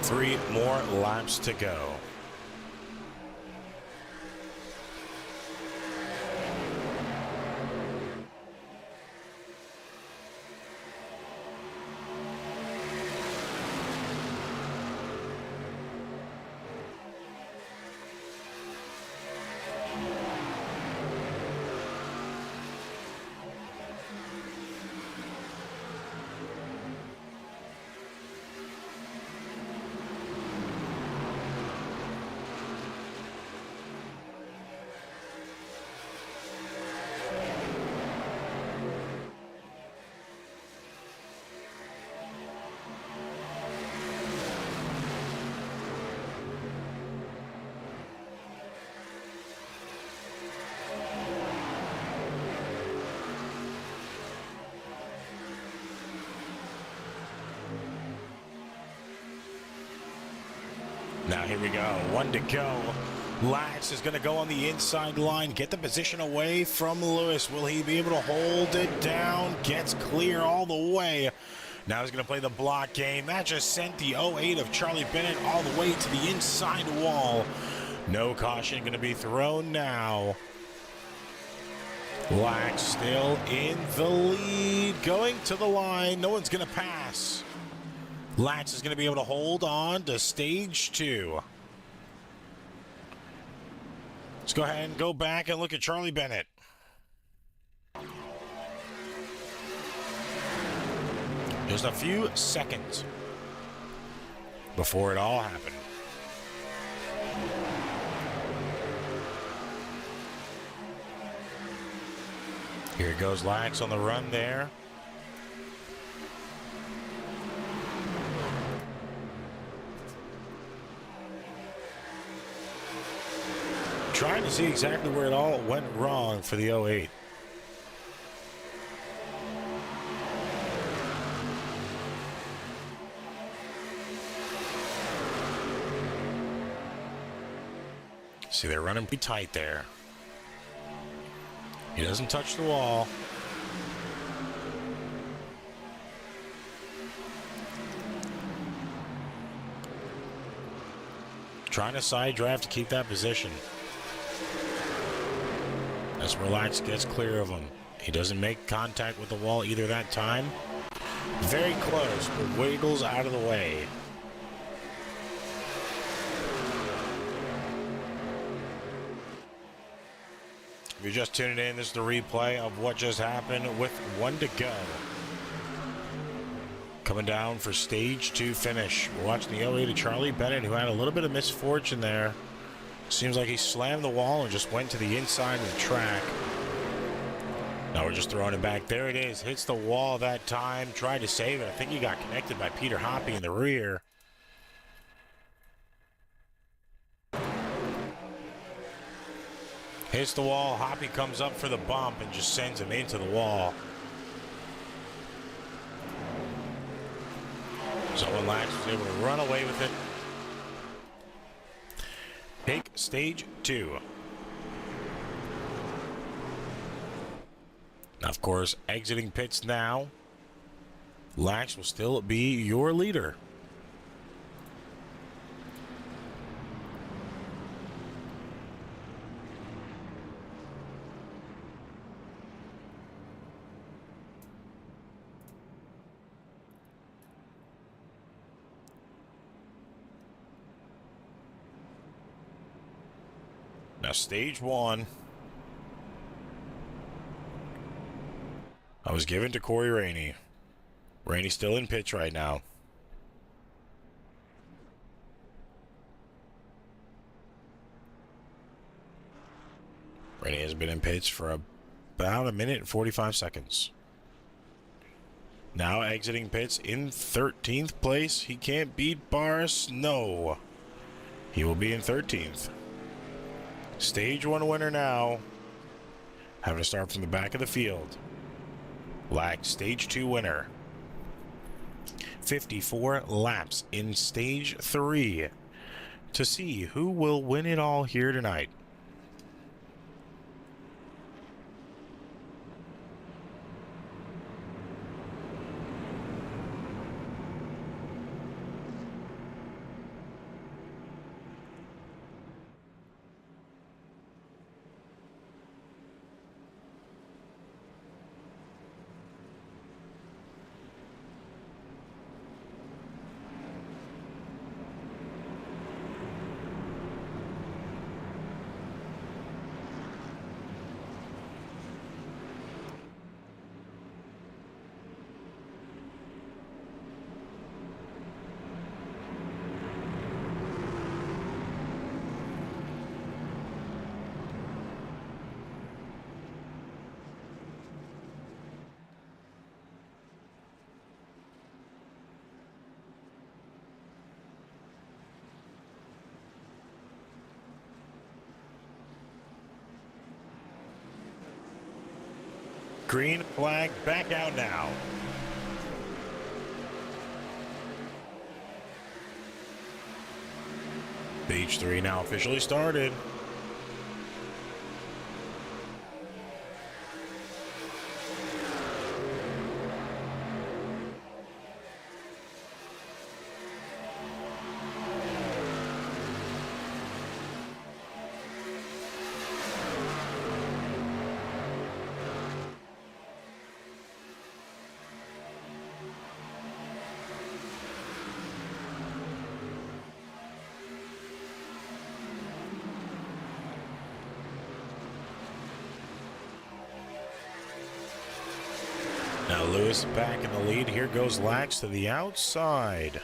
Three more laps to go. Now here we go, 1 to go. Lax is going to go on the inside line, get the position away from Lewis. Will he be able to hold it down? Gets clear all the way. Now he's going to play the block game. That just sent the 08 of Charlie Bennett all the way to the inside wall. No caution going to be thrown now. Lax still in the lead, going to the line. No one's going to pass. Lax is going to be able to hold on to stage 2. Let's go ahead and go back and look at Charlie Bennett. Just a few seconds before it all happened. Here goes Lax on the run there. Trying to see exactly where it all went wrong for the 08. See, they're running pretty tight there. He doesn't touch the wall. Trying to side drive to keep that position. As Relax gets clear of him. He doesn't make contact with the wall either that time. Very close, but wiggles out of the way. If you're just tuning in, this is the replay of what just happened with 1 to go. Coming down for stage 2 finish. We're watching the 08 of Charlie Bennett, who had a little bit of misfortune there. Seems like he slammed the wall and just went to the inside of the track. Now we're just throwing it back. There it is. Hits the wall that time. Tried to save it. I think he got connected by Peter Hoppy in the rear. Hits the wall. Hoppy comes up for the bump and just sends him into the wall. So when Lax was able to run away with it. Take stage 2. Now, of course, exiting pits now. Lax will still be your leader. Now, stage 1. I was given to Corey Rainey. Rainey's still in pitch right now. Rainey has been in pitch for about 1 minute and 45 seconds. Now exiting pits in 13th place. He can't beat Boris. No. He will be in 13th. Stage 1 winner now. Having to start from the back of the field. Lax, stage 2 winner. 54 laps in stage 3 to see who will win it all here tonight. Green flag back out now. Stage 3 now officially started. Lewis back in the lead. Here goes Lax to the outside.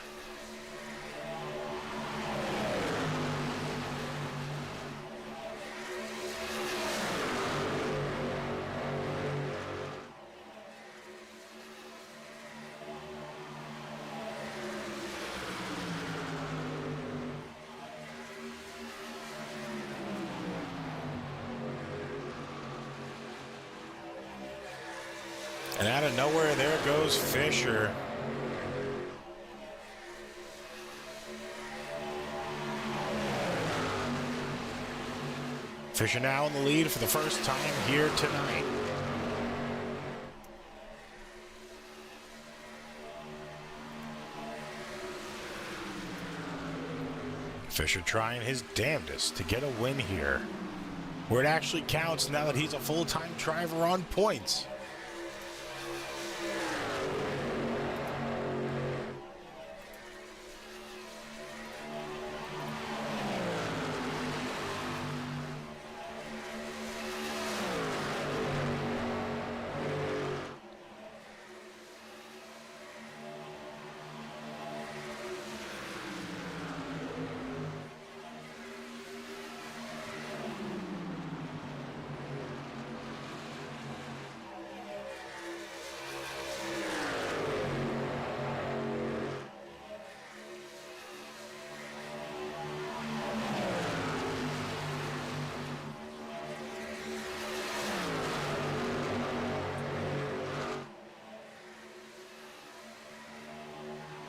And out of nowhere, there goes Fisher. Fisher now in the lead for the first time here tonight. Fisher trying his damnedest to get a win here, where it actually counts now that he's a full-time driver on points.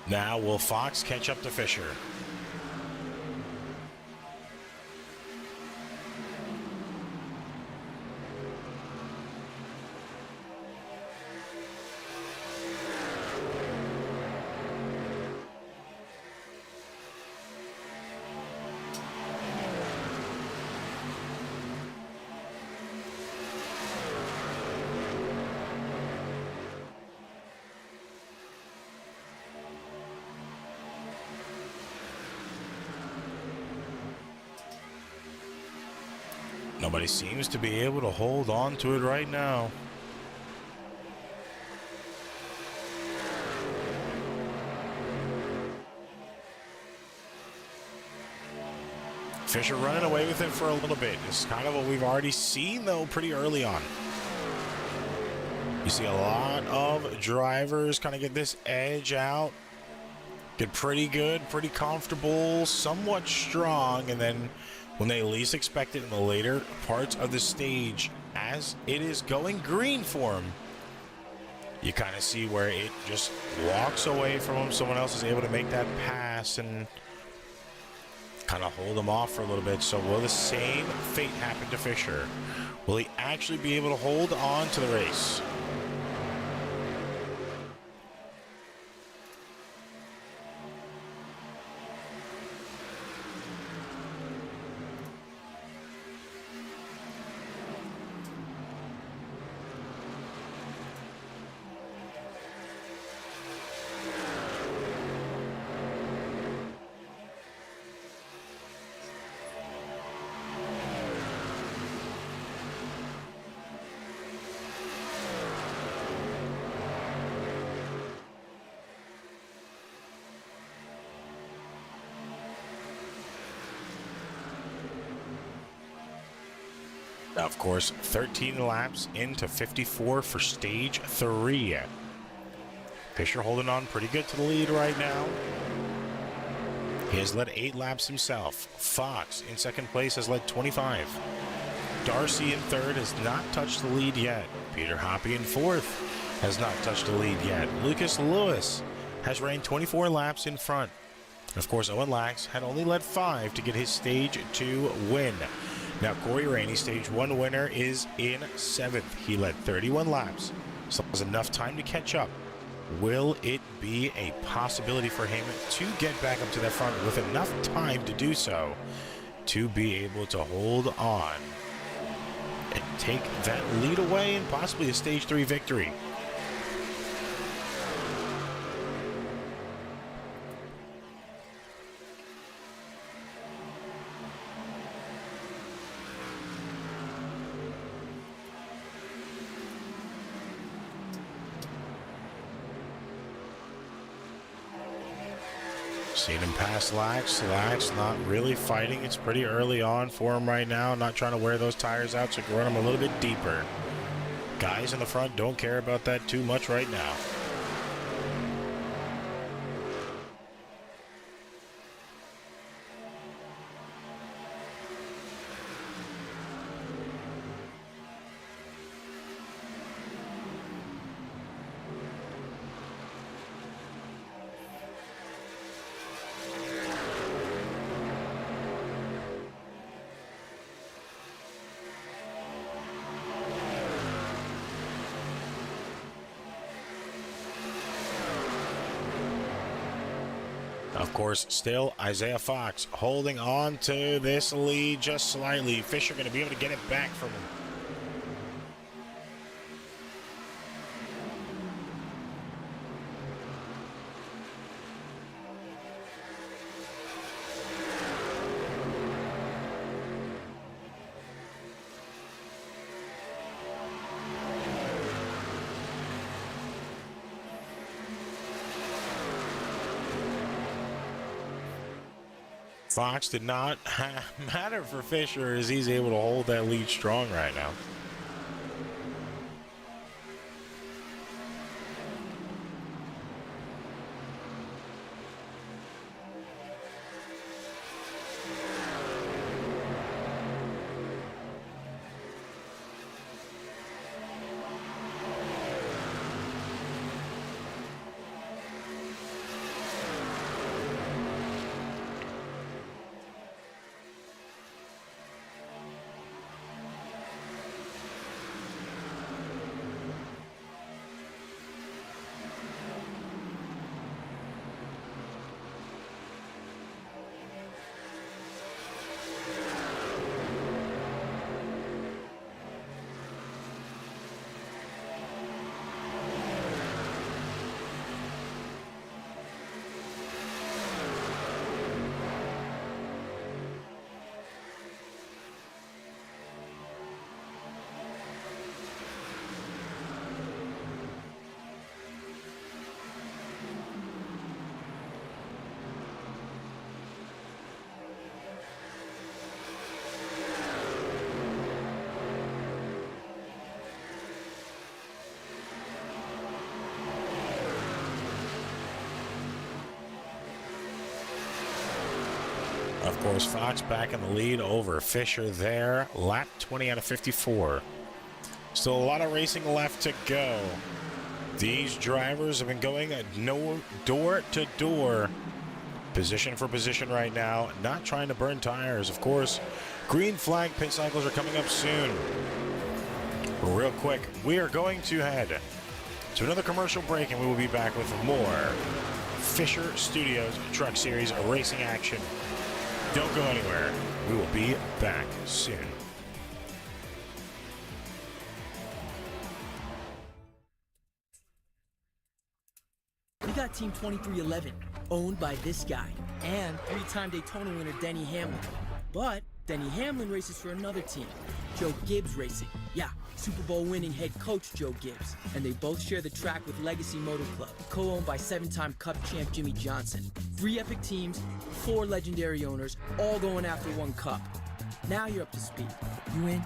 Now will Fox catch up to Fisher? Nobody seems to be able to hold on to it right now. Fisher running away with it for a little bit. This is kind of what we've already seen, though, pretty early on. You see a lot of drivers kind of get this edge out, get pretty good, pretty comfortable, somewhat strong, and then when they least expect it in the later parts of the stage, as it is going green for him, you kind of see where it just walks away from him. Someone else is able to make that pass and kind of hold him off for a little bit. So will the same fate happen to Fisher? Will he actually be able to hold on to the race? Of course, 13 laps into 54 for stage 3. Fisher holding on pretty good to the lead right now. He has led 8 laps himself. Fox in second place has led 25. Darcy in third has not touched the lead yet. Peter Hoppy in fourth has not touched the lead yet. Lucas Lewis has reigned 24 laps in front. Of course, Owen Lax had only led 5 to get his stage 2 win. Now, Corey Rainey, stage 1 winner, is in 7th. He led 31 laps, so there's enough time to catch up. Will it be a possibility for him to get back up to the front with enough time to do so, to be able to hold on and take that lead away and possibly a stage 3 victory? Seen him pass Lax. Lax not really fighting. It's pretty early on for him right now. Not trying to wear those tires out, so run him a little bit deeper. Guys in the front don't care about that too much right now. Of course, still Isaiah Fox holding on to this lead just slightly. Fisher going to be able to get it back from him. Fox did not matter for Fisher as he's able to hold that lead strong right now. Of course, Fox back in the lead over Fisher there. Lap 20 out of 54. Still a lot of racing left to go. These drivers have been going door to door, position for position right now, not trying to burn tires. Of course, green flag pit cycles are coming up soon. Real quick, we are going to head to another commercial break, and we will be back with more Fisher Studios Truck Series racing action. Don't go anywhere. We will be back soon. We got Team 2311, owned by this guy, and three-time Daytona winner Denny Hamlin. But Denny Hamlin races for another team, Joe Gibbs Racing. Yeah, Super Bowl winning head coach Joe Gibbs. And they both share the track with Legacy Motor Club, co-owned by seven-time Cup champ Jimmy Johnson. 3 epic teams, 4 legendary owners, all going after 1 cup. Now you're up to speed. You in?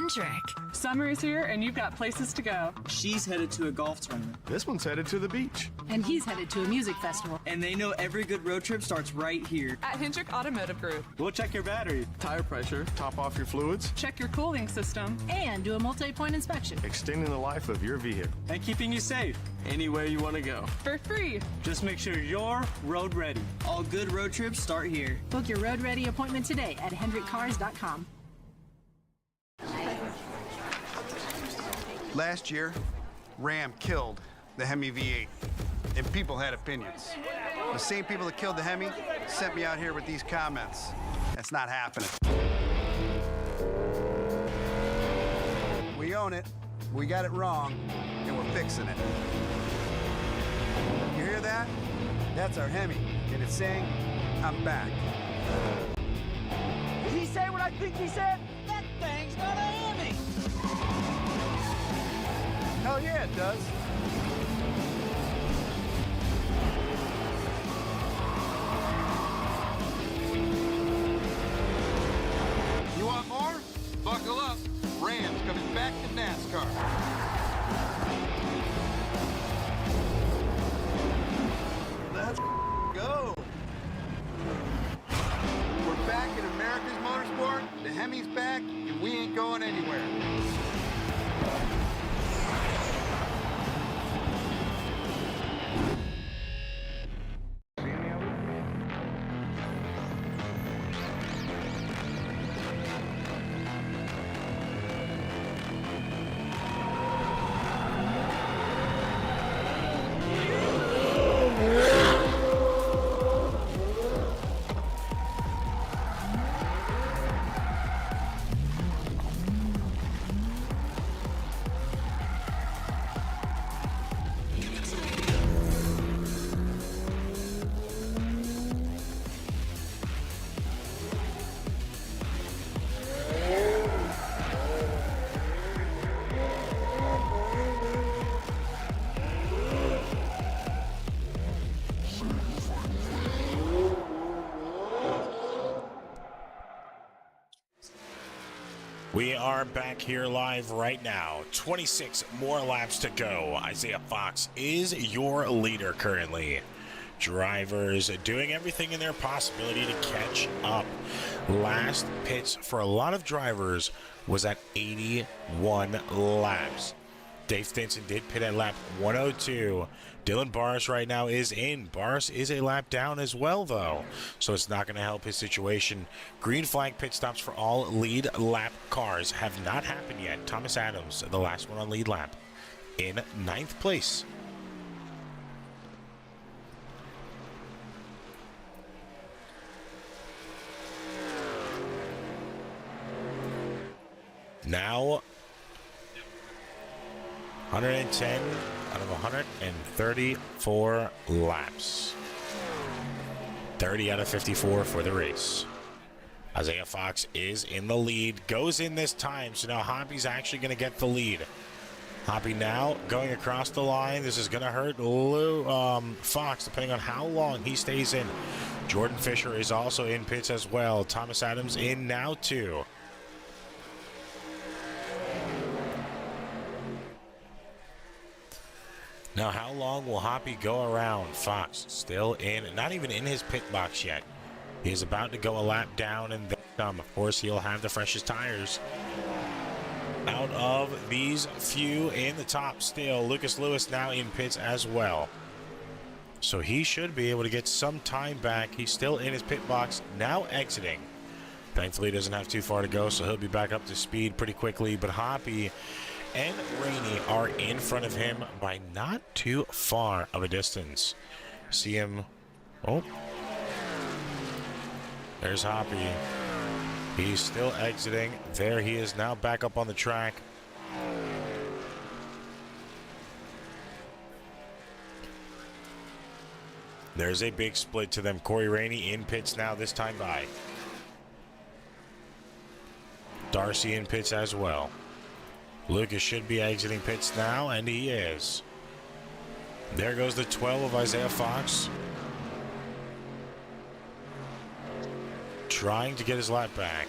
Hendrick. Summer is here and you've got places to go. She's headed to a golf tournament. This one's headed to the beach. And he's headed to a music festival. And they know every good road trip starts right here. At Hendrick Automotive Group. We'll check your battery, tire pressure, top off your fluids, Check your cooling system. And do a multi-point inspection. extending the life of your vehicle, and keeping you safe anywhere you want to go. For free. Just make sure you're road ready. All good road trips start here. Book your road ready appointment today at hendrickcars.com. Last year, Ram killed the Hemi V8, and people had opinions. The same people that killed the Hemi sent me out here with these comments. That's not happening. We own it, we got it wrong, and we're fixing it. You hear that? That's our Hemi, and it's saying, I'm back. Did he say what I think he said? That thing's got a Hemi. Hell yeah, it does. You want more? Buckle up. Rams coming back to NASCAR. Let's go. We're back in America's motorsport. The Hemi's back, and we ain't going anywhere. We are back here live right now. 26 more laps to go. Isaiah Fox is your leader currently. Drivers doing everything in their possibility to catch up. Last pits for a lot of drivers was at 81 laps. Dave Stinson did pit at lap 102. Dylan Barris right now is in. Barris is a lap down as well, though, so it's not going to help his situation. Green flag pit stops for all lead lap cars have not happened yet. Thomas Adams, the last one on lead lap, in 9th place. Now 110 out of 134 laps. 30 out of 54 for the race. Isaiah Fox is in the lead, goes in this time, so now Hoppy's actually going to get the lead. Hoppy now going across the line. This is going to hurt Fox, depending on how long he stays in. Jordan Fisher is also in pits as well. Thomas Adams in now too. Now, how long will Hoppy go around Fox? Still in, not even in his pit box yet. He is about to go a lap down and then come. Of course, he'll have the freshest tires. Out of these few in the top still, Lucas Lewis now in pits as well. So he should be able to get some time back. He's still in his pit box, now exiting. Thankfully, he doesn't have too far to go, so he'll be back up to speed pretty quickly. But Hoppy and Rainey are in front of him by not too far of a distance. See him. Oh. There's Hoppy. He's still exiting. There he is now back up on the track. There's a big split to them. Corey Rainey in pits now, this time by. Darcy in pits as well. Lucas should be exiting pits now, and he is. There goes the 12 of Isaiah Fox. Trying to get his lap back.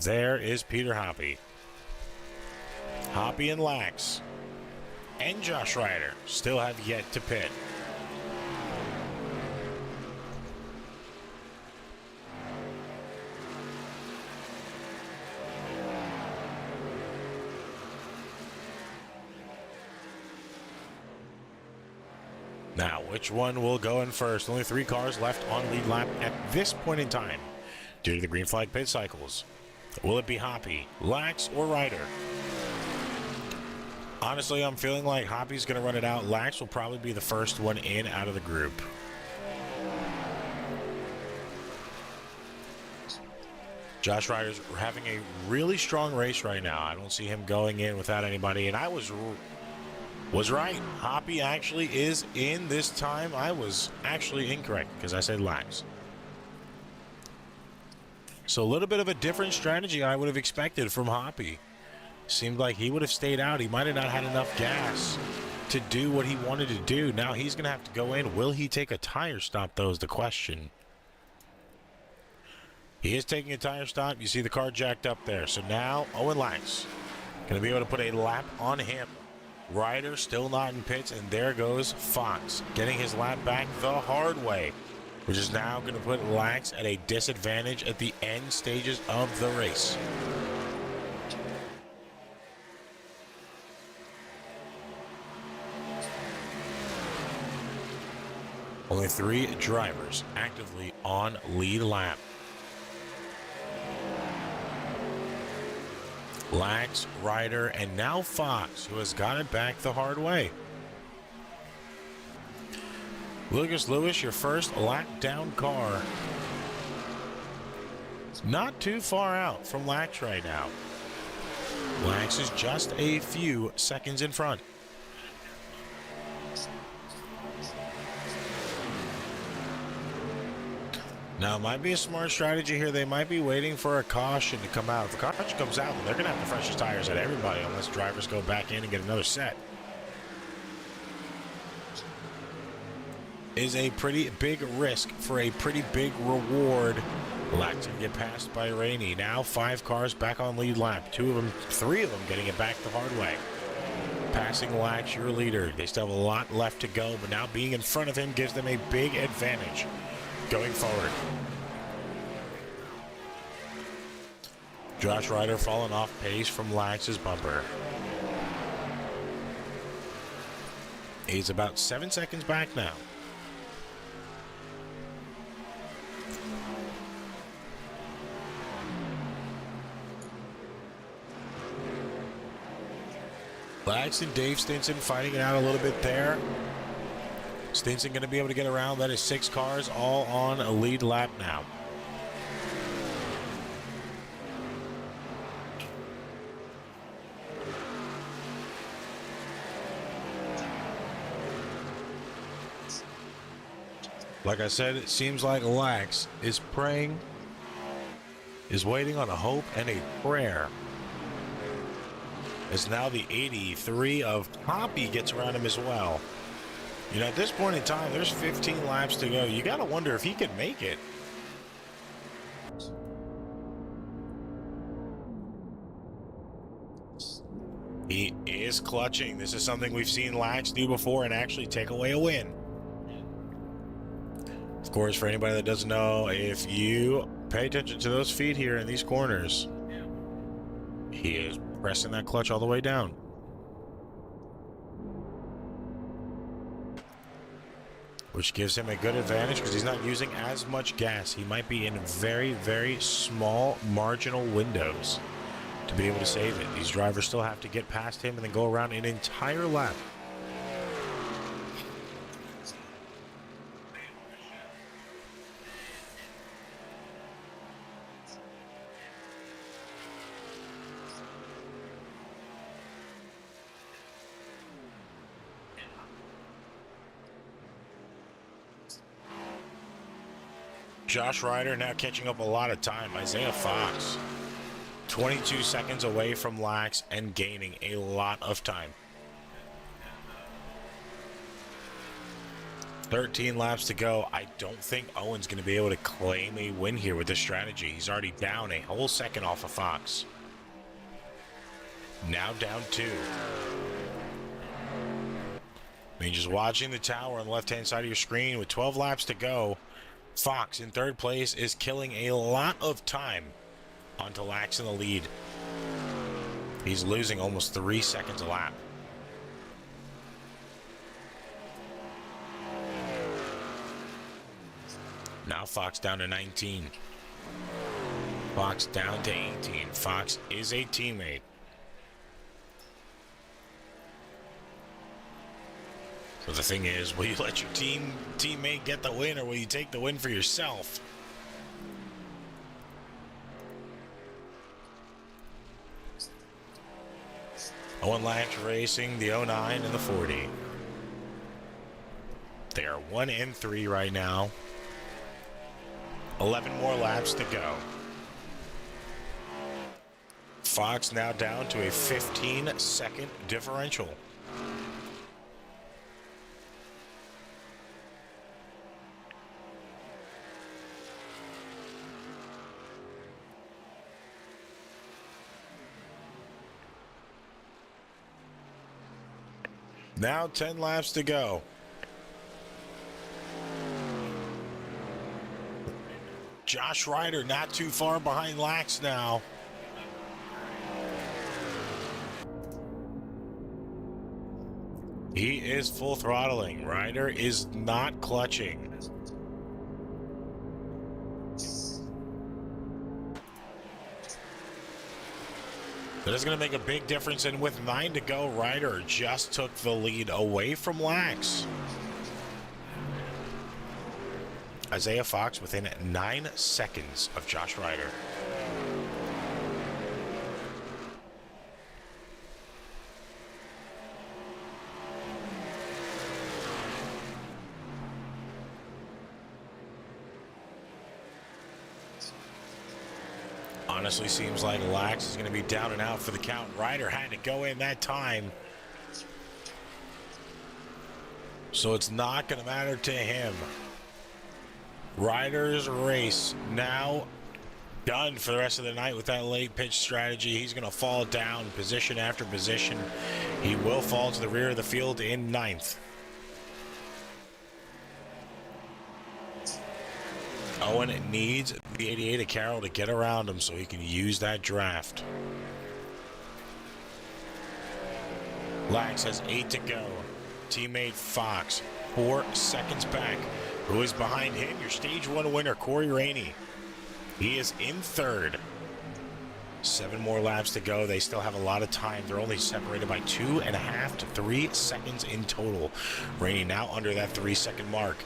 There is Peter Hoppy. Hoppy and Lax and Josh Ryder still have yet to pit. Now, which one will go in first? Only 3 cars left on lead lap at this point in time due to the green flag pit cycles. Will it be Hoppy, Lax, or Ryder? Honestly, I'm feeling like Hoppy's going to run it out. Lax will probably be the first one in out of the group. Josh Ryder's having a really strong race right now. I don't see him going in without anybody, and I was right. Hoppy actually is in this time. I was actually incorrect because I said Lax. So a little bit of a different strategy I would have expected from Hoppy. Seemed like he would have stayed out. He might have not had enough gas to do what he wanted to do. Now he's going to have to go in. Will he take a tire stop, though, is the question. He is taking a tire stop. You see the car jacked up there. So now Owen Lax going to be able to put a lap on him. Ryder still not in pits, and there goes Fox getting his lap back the hard way, which is now going to put Lax at a disadvantage at the end stages of the race. Only 3 drivers actively on lead lap. Lax, Ryder, and now Fox, who has got it back the hard way. Lucas Lewis, your first lap down car. Not too far out from Lax right now. Lax is just a few seconds in front. Now, it might be a smart strategy here. They might be waiting for a caution to come out. If the caution comes out, then they're going to have the freshest tires at everybody unless drivers go back in and get another set. Is a pretty big risk for a pretty big reward. Lax to get passed by Rainey. Now 5 cars back on lead lap. 3 of them getting it back the hard way. Passing Lax, your leader. They still have a lot left to go, but now being in front of him gives them a big advantage going forward. Josh Ryder falling off pace from Lax's bumper. He's about 7 seconds back now. Lax and Dave Stinson fighting it out a little bit there. Stinson going to be able to get around. That is 6 cars all on a lead lap now. Like I said, it seems like Lax is praying, is waiting on a hope and a prayer. As now the 83 of Hoppy gets around him as well. You know, at this point in time, there's 15 laps to go. You got to wonder if he can make it. He is clutching. This is something we've seen Lax do before and actually take away a win. Of course, for anybody that doesn't know, if you pay attention to those feet here in these corners, he is pressing that clutch all the way down. Which gives him a good advantage because he's not using as much gas. He might be in very, very small marginal windows to be able to save it. These drivers still have to get past him and then go around an entire lap. Josh Ryder now catching up a lot of time. Isaiah Fox, 22 seconds away from Lax and gaining a lot of time. 13 laps to go. I don't think Owen's going to be able to claim a win here with this strategy. He's already down a whole second off of Fox. Now down 2. I mean, just watching the tower on the left-hand side of your screen with 12 laps to go, Fox in third place is killing a lot of time onto Lax in the lead. He's losing almost 3 seconds a lap. Now Fox down to 19. Fox down to 18. Fox is a teammate. So the thing is, will you let your teammate get the win, or will you take the win for yourself? Owen Lax racing the 09 and the 40. They are 1 and 3 right now. 11 more laps to go. Fox now down to a 15-second differential. Now 10 laps to go. Josh Ryder not too far behind Lax now. He is full throttling. Ryder is not clutching. That is going to make a big difference, and with 9 to go, Ryder just took the lead away from Lax. Isaiah Fox within 9 seconds of Josh Ryder. Honestly, seems like Lax is going to be down and out for the count. Ryder had to go in that time, so it's not going to matter to him. Ryder's race now done for the rest of the night with that late pitch strategy. He's going to fall down position after position. He will fall to the rear of the field in 9th. Owen needs the 88 of Carroll to get around him so he can use that draft. Lax has 8 to go. Teammate Fox 4 seconds back. Who is behind him? Your stage 1 winner, Corey Rainey. He is in 3rd. 7 more laps to go. They still have a lot of time. They're only separated by 2.5 to 3 seconds in total. Rainey now under that 3-second mark.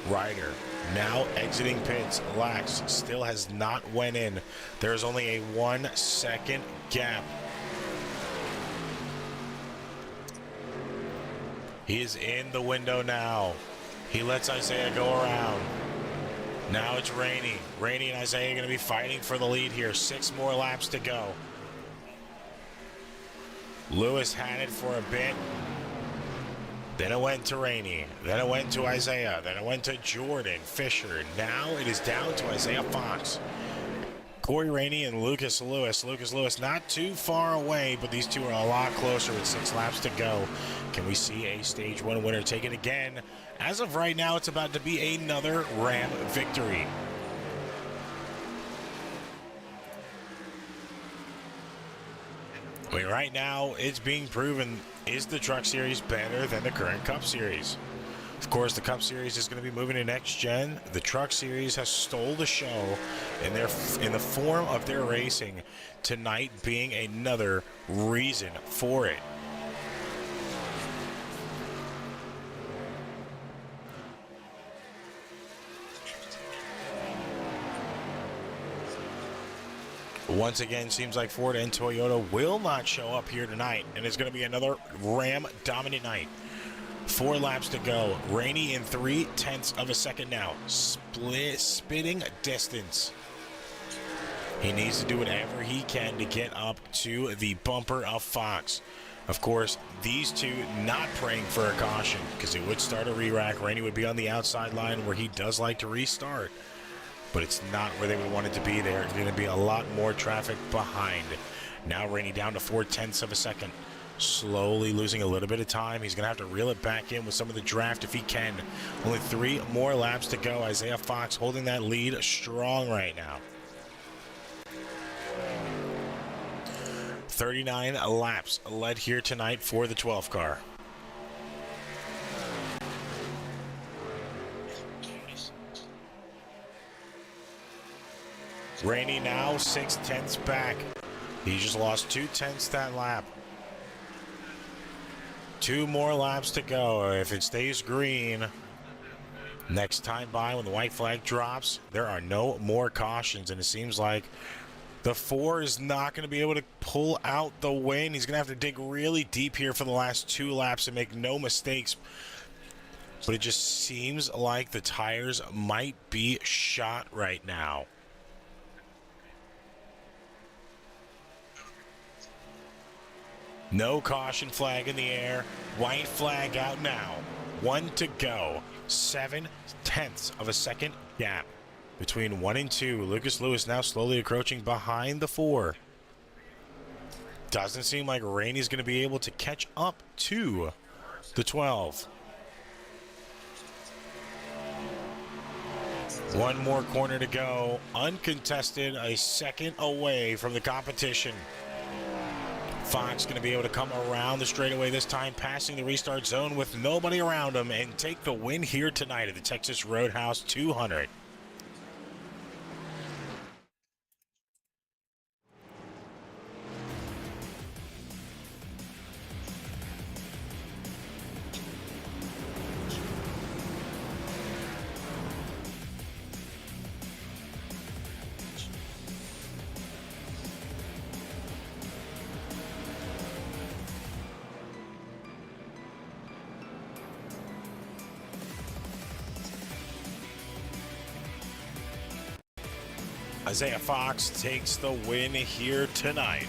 Ryder now exiting pits. Lax still has not went in. There's only a 1-second gap. He is in the window now. He lets Isaiah go around. Now it's Rainey. Rainey and Isaiah are going to be fighting for the lead here. 6 more laps to go. Lewis had it for a bit. Then it went to Rainey. Then it went to Isaiah. Then it went to Jordan Fisher. Now it is down to Isaiah Fox. Corey Rainey and Lucas Lewis. Lucas Lewis not too far away, but these two are a lot closer with 6 laps to go. Can we see a stage 1 winner take it again? As of right now, it's about to be another Ram victory. I mean, right now, it's being proven, is the Truck Series better than the current Cup Series? Of course, the Cup Series is going to be moving to next gen. The Truck Series has stole the show in the form of their racing, tonight being another reason for it. Once again, seems like Ford and Toyota will not show up here tonight, and it's going to be another Ram dominant night. 4 laps to go. Rainey in 0.3 of a second now. Spitting distance. He needs to do whatever he can to get up to the bumper of Fox. Of course, these two not praying for a caution because it would start a re-rack. Rainey would be on the outside line where he does like to restart, but it's not where they would want it to be there. It's going to be a lot more traffic behind. Now Rainey down to 0.4 of a second. Slowly losing a little bit of time. He's going to have to reel it back in with some of the draft if he can. Only 3 more laps to go. Isaiah Fox holding that lead strong right now. 39 laps led here tonight for the 12 car. Rainey now 0.6 back. He just lost 0.2 that lap. 2 more laps to go. If it stays green, next time by when the white flag drops, there are no more cautions, and it seems like the 4 is not going to be able to pull out the win. He's going to have to dig really deep here for the last 2 laps and make no mistakes. But it just seems like the tires might be shot right now. No caution flag in the air. White flag out now. 1 to go. 0.7 of a second gap between 1 and 2. Lucas Lewis now slowly encroaching behind the 4. Doesn't seem like Rainey's going to be able to catch up to the 12. 1 more corner to go. Uncontested, a second away from the competition. Fox going to be able to come around the straightaway this time, passing the restart zone with nobody around him, and take the win here tonight at the Texas Roadhouse 200. Isaiah Fox takes the win here tonight.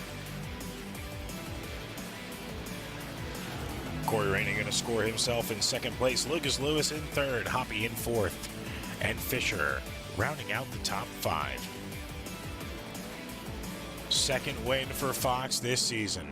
Corey Rainey going to score himself in second place. Lucas Lewis in third. Hoppy in fourth. And Fisher rounding out the top 5. Second win for Fox this season.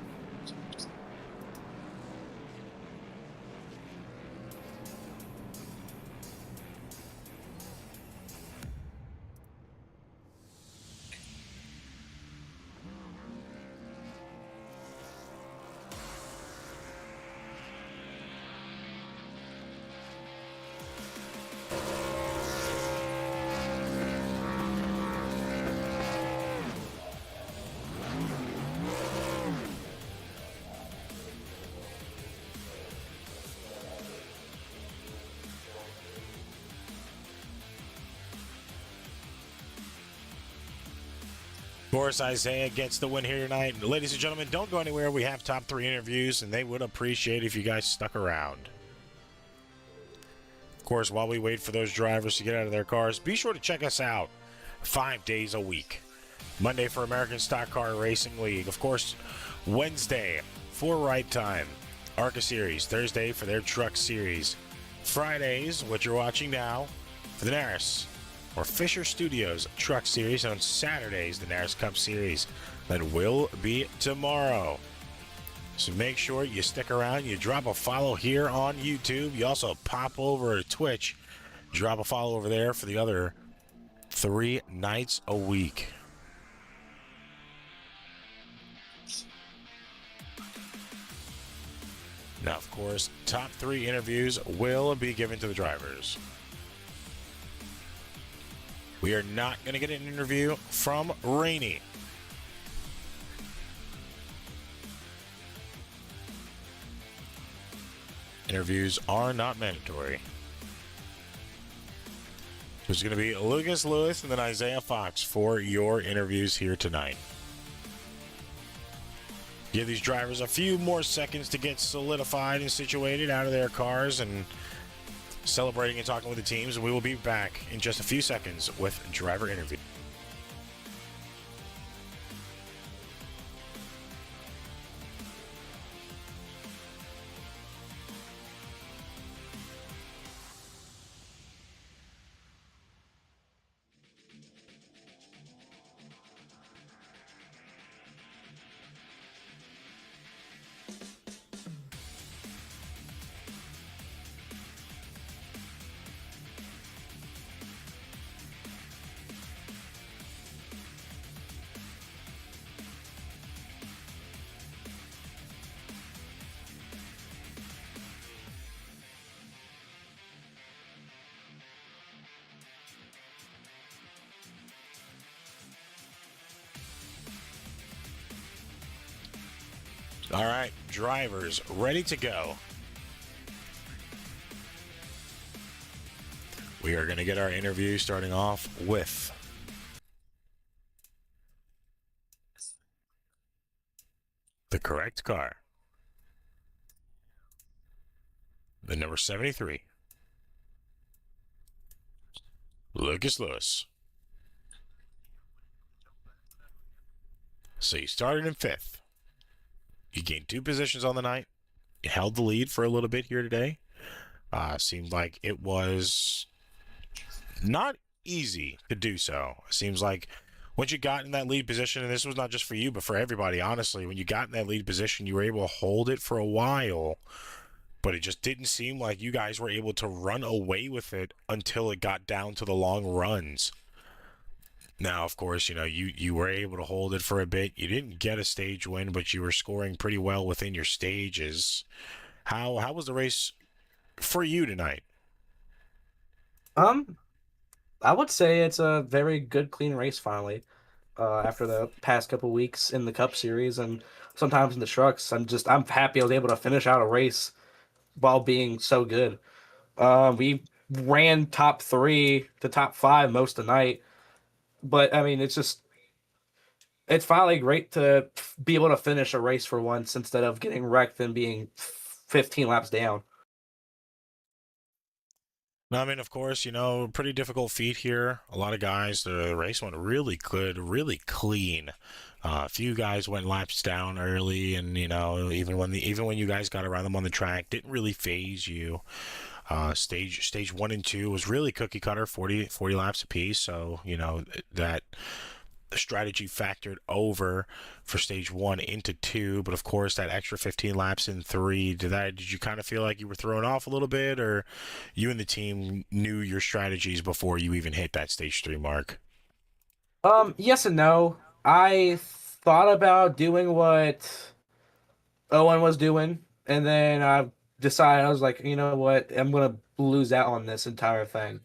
Of course, Isaiah gets the win here tonight. Ladies and gentlemen, don't go anywhere. We have top 3 interviews, and they would appreciate if you guys stuck around. Of course, while we wait for those drivers to get out of their cars, be sure to check us out 5 days a week. Monday for American Stock Car Racing League. Of course, Wednesday for Right Time, ARCA Series. Thursday for their Truck Series. Fridays, what you're watching now, for the NARIS or Fisher Studios Truck Series. On Saturdays, the NARIS Cup Series. That will be tomorrow. So make sure you stick around. You drop a follow here on YouTube. You also pop over to Twitch. Drop a follow over there for the other 3 nights a week. Now, of course, top 3 interviews will be given to the drivers. We are not going to get an interview from Rainey. Interviews are not mandatory. There's going to be Lucas Lewis and then Isaiah Fox for your interviews here tonight. Give these drivers a few more seconds to get solidified and situated out of their cars and celebrating and talking with the teams, and we will be back in just a few seconds with driver interview. All right, drivers ready to go. We are going to get our interview starting off with the correct car. The number 73. Lucas Lewis. So you started in 5th. You gained 2 positions on the night. You held the lead for a little bit here today. Seemed like it was not easy to do so. It seems like once you got in that lead position, and this was not just for you, but for everybody, honestly, when you got in that lead position, you were able to hold it for a while, but it just didn't seem like you guys were able to run away with it until it got down to the long runs. Now, of course, you were able to hold it for a bit. You didn't get a stage win, but you were scoring pretty well within your stages. How was the race for you tonight? I would say it's a very good, clean race finally. After the past couple weeks in the Cup Series and sometimes in the trucks, I'm happy I was able to finish out a race while being so good. We ran top 3 to top 5 most of the night, but I mean it's finally great to be able to finish a race for once instead of getting wrecked and being 15 laps down. No, I mean, of course, pretty difficult feat here. A lot of guys, the race went really good, really clean. A few guys went laps down early, and even when you guys got around them on the track, didn't really phase you. Stage 1 and 2 was really cookie cutter, 40 laps apiece. So that strategy factored over for stage 1 into 2, but of course that extra 15 laps in 3, did you kind of feel like you were thrown off a little bit, or you and the team knew your strategies before you even hit that stage 3 mark? Yes and no. I thought about doing what Owen was doing, and then I decided, I was like, you know what, I'm gonna lose out on this entire thing,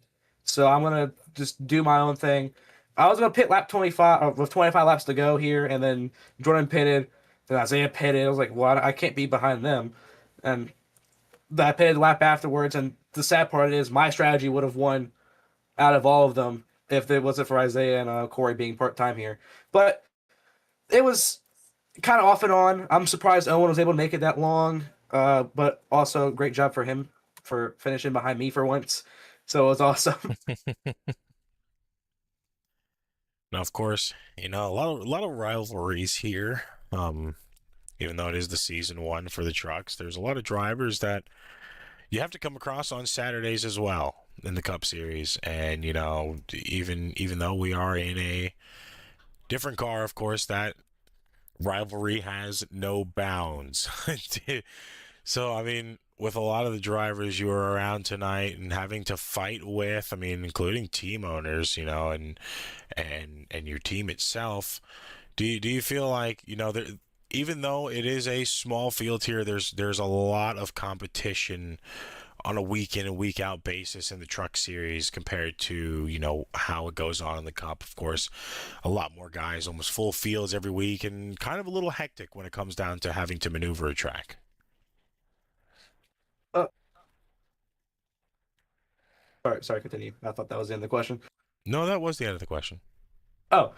so I'm gonna just do my own thing. I was gonna pit lap 25 with 25 laps to go here, and then Jordan pitted, then Isaiah pitted. I was like, what? I can't be behind them, and I pitted lap afterwards. And the sad part is, my strategy would have won out of all of them if it wasn't for Isaiah and Corey being part time here. But it was kind of off and on. I'm surprised Owen was able to make it that long. But also great job for him for finishing behind me for once. So it was awesome. Now, of course, a lot of rivalries here. Even though it is the season 1 for the trucks, there's a lot of drivers that you have to come across on Saturdays as well in the Cup Series. And even though we are in a different car, of course, that rivalry has no bounds. So, I mean, with a lot of the drivers you were around tonight and having to fight with, I mean, including team owners, and your team itself, do you feel like, even though it is a small field here, there's a lot of competition on a week in and week out basis in the truck series compared to how it goes on in the Cup? Of course, a lot more guys, almost full fields every week, and kind of a little hectic when it comes down to having to maneuver a track. Sorry, continue. I thought that was the end of the question. No, that was the end of the question. Oh,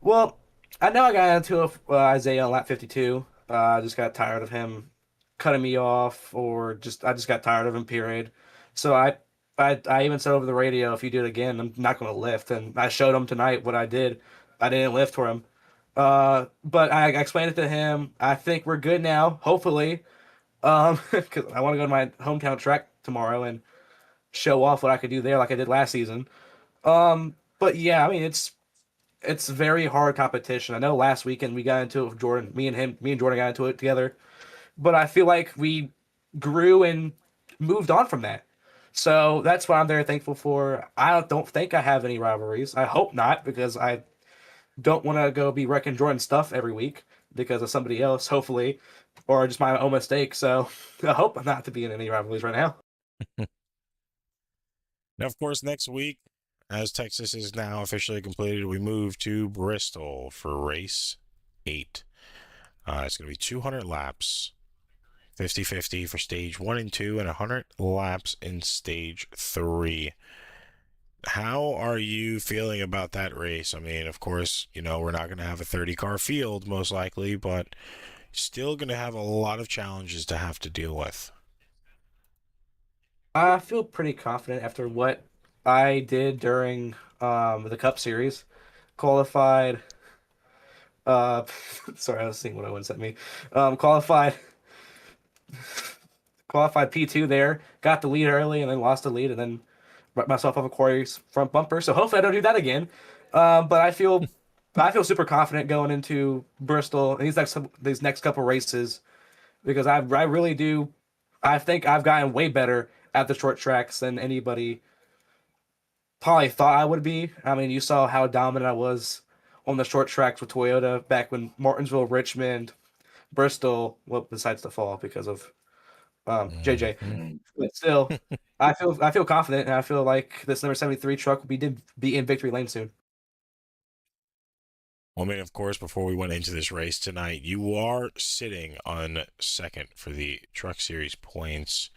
well, I know I got into Isaiah on lap 52. I just got tired of him cutting me off, or I just got tired of him. Period. So I even said over the radio, if you do it again, I'm not going to lift. And I showed him tonight what I did. I didn't lift for him. But I explained it to him. I think we're good now, hopefully. Because I want to go to my hometown track tomorrow and show off what I could do there, like I did last season. But yeah, I mean, it's very hard competition. I know last weekend we got into it with Jordan. Me and Jordan got into it together. But I feel like we grew and moved on from that. So that's what I'm very thankful for. I don't think I have any rivalries. I hope not, because I don't want to go be wrecking Jordan's stuff every week because of somebody else, hopefully, or just my own mistake. So I hope not to be in any rivalries right now. Now, of course, next week, as Texas is now officially completed, we move to Bristol for race 8. It's going to be 200 laps, 50-50 for stage 1 and 2, and 100 laps in stage 3. How are you feeling about that race? I mean, of course, we're not going to have a 30-car field, most likely, but still going to have a lot of challenges to have to deal with. I feel pretty confident after what I did during the Cup Series. Qualified. Uh, sorry, I was seeing what Owen sent me. Qualified. Qualified P2 there. Got the lead early and then lost the lead and then brought myself off a Corey's front bumper. So hopefully I don't do that again. But I feel super confident going into Bristol and these next couple races because I really do. I think I've gotten way better at the short tracks than anybody probably thought I would be. I mean, you saw how dominant I was on the short tracks with Toyota back when Martinsville, Richmond, Bristol, well, besides the fall because of JJ. But still, I feel confident, and I feel like this number 73 truck will be in victory lane soon. Well, I mean, of course, before we went into this race tonight, you are sitting on second for the Truck Series points,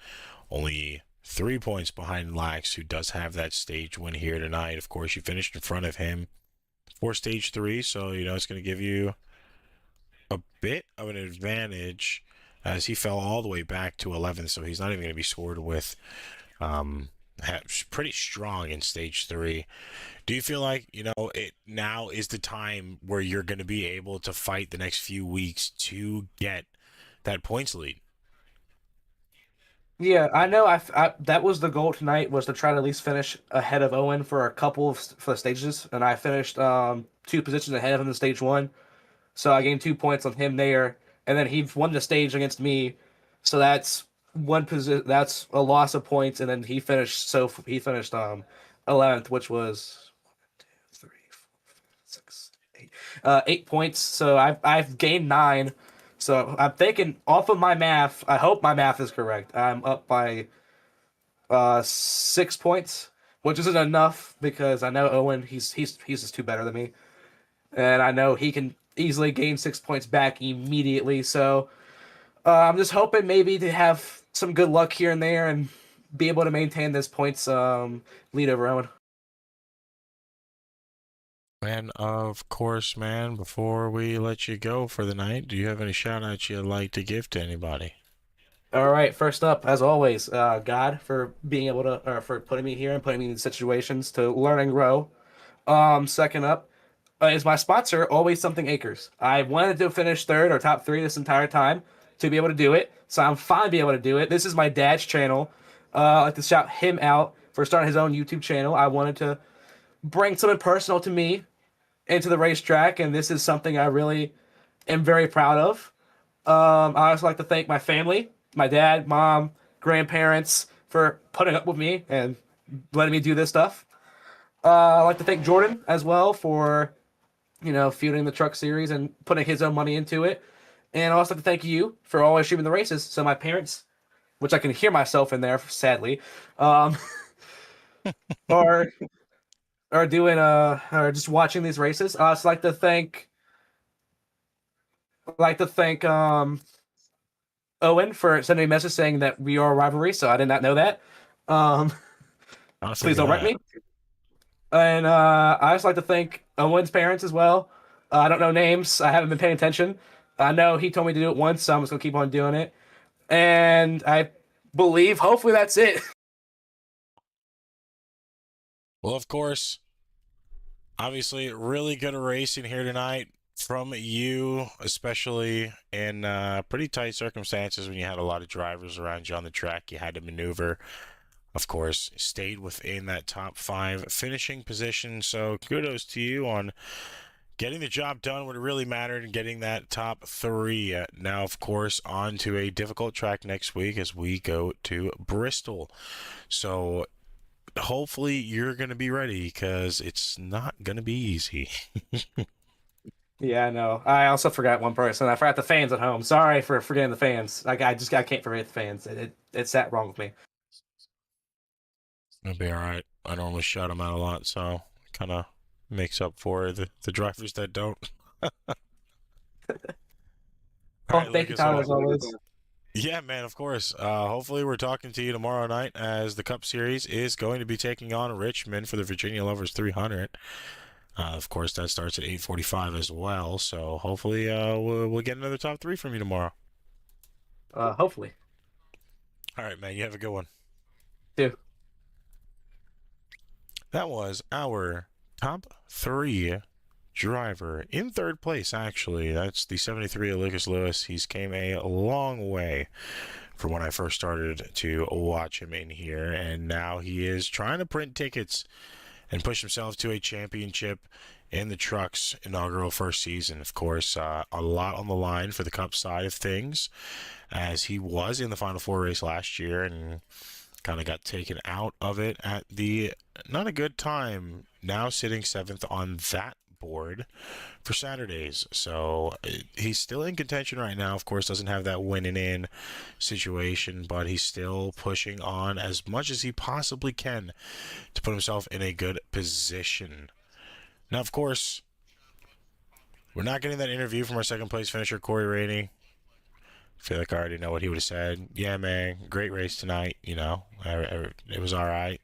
only 3 points behind Lax, who does have that stage win here tonight. Of course, you finished in front of him for stage 3, so it's going to give you a bit of an advantage as he fell all the way back to 11th, so he's not even going to be scored with. Pretty strong in stage 3. Do you feel like it now is the time where you're going to be able to fight the next few weeks to get that points lead? Yeah, I know. That was the goal tonight, was to try to at least finish ahead of Owen for a couple for the stages, and I finished 2 positions ahead of him in stage 1, so I gained 2 points on him there, and then he won the stage against me, so that's one position. That's a loss of points, and then he finished 11th, which was 1, 2, 3, 4, 5, 6, 8, 8 points. So I've gained 9. So I'm thinking off of my math. I hope my math is correct. I'm up by 6 points, which isn't enough because I know Owen. He's just too better than me, and I know he can easily gain 6 points back immediately. So I'm just hoping maybe to have some good luck here and there and be able to maintain this points lead over Owen. And of course, man, before we let you go for the night, do you have any shout outs you'd like to give to anybody? All right, first up, as always, God for being able to, or for putting me here and putting me in situations to learn and grow. Second up is my sponsor, Always Something Acres. I wanted to finish third or top 3 this entire time to be able to do it, so I'm fine being able to do it. This is my dad's channel. I'd like to shout him out for starting his own YouTube channel. I wanted to bring something personal to me into the racetrack, and this is something I really am very proud of. I also like to thank my family, my dad, mom, grandparents, for putting up with me and letting me do this stuff. I'd like to thank Jordan as well for, fueling the truck series and putting his own money into it. And I also like to thank you for always streaming the races. So my parents, which I can hear myself in there, sadly, are doing or just watching these races. I also like to thank Owen for sending me a message saying that we are a rivalry, so I did not know that. Please don't wreck me. And I also like to thank Owen's parents as well. I don't know names. I haven't been paying attention. I know he told me to do it once, so I'm just going to keep on doing it. And I believe, hopefully, that's it. Well, of course, obviously, really good racing here tonight from you, especially in pretty tight circumstances when you had a lot of drivers around you on the track. You had to maneuver. Of course, stayed within that top 5 finishing position. So kudos to you on getting the job done when it really mattered and getting that top 3. Now, of course, on to a difficult track next week as we go to Bristol. So hopefully you're going to be ready because it's not going to be easy. Yeah, I know. I also forgot one person. I forgot the fans at home. Sorry for forgetting the fans. I can't forget the fans. It's that wrong with me. It'll be all right. I normally shout them out a lot, so kind of makes up for the drivers that don't. All Oh, right, thank you, Lucas. Tyler, Well, as always. yeah, man, of course. Hopefully, we're talking to you tomorrow night as the Cup Series is going to be taking on Richmond for the Virginia Lovers 300. Of course, that starts at 8:45 as well. So hopefully, we'll get another top three from you tomorrow. Hopefully. All right, man. You have a good one. Too. That was our top three driver in third place. Actually, that's the 73 of Lucas Lewis. He's came a long way from when I first started to watch him in here, and now he is trying to print tickets and push himself to a championship in the truck's inaugural first season. Of course, a lot on the line for the Cup side of things, as he was in the Final Four race last year and kind of got taken out of it at the not a good time. Now sitting seventh on that board for Saturdays. So he's still in contention right now. Of course, doesn't have that winning in situation, but he's still pushing on as much as he possibly can to put himself in a good position. Now, of course, we're not getting that interview from our second place finisher, Corey Rainey. I feel like I already know what he would have said. Yeah, man, great race tonight. You know, it was all right.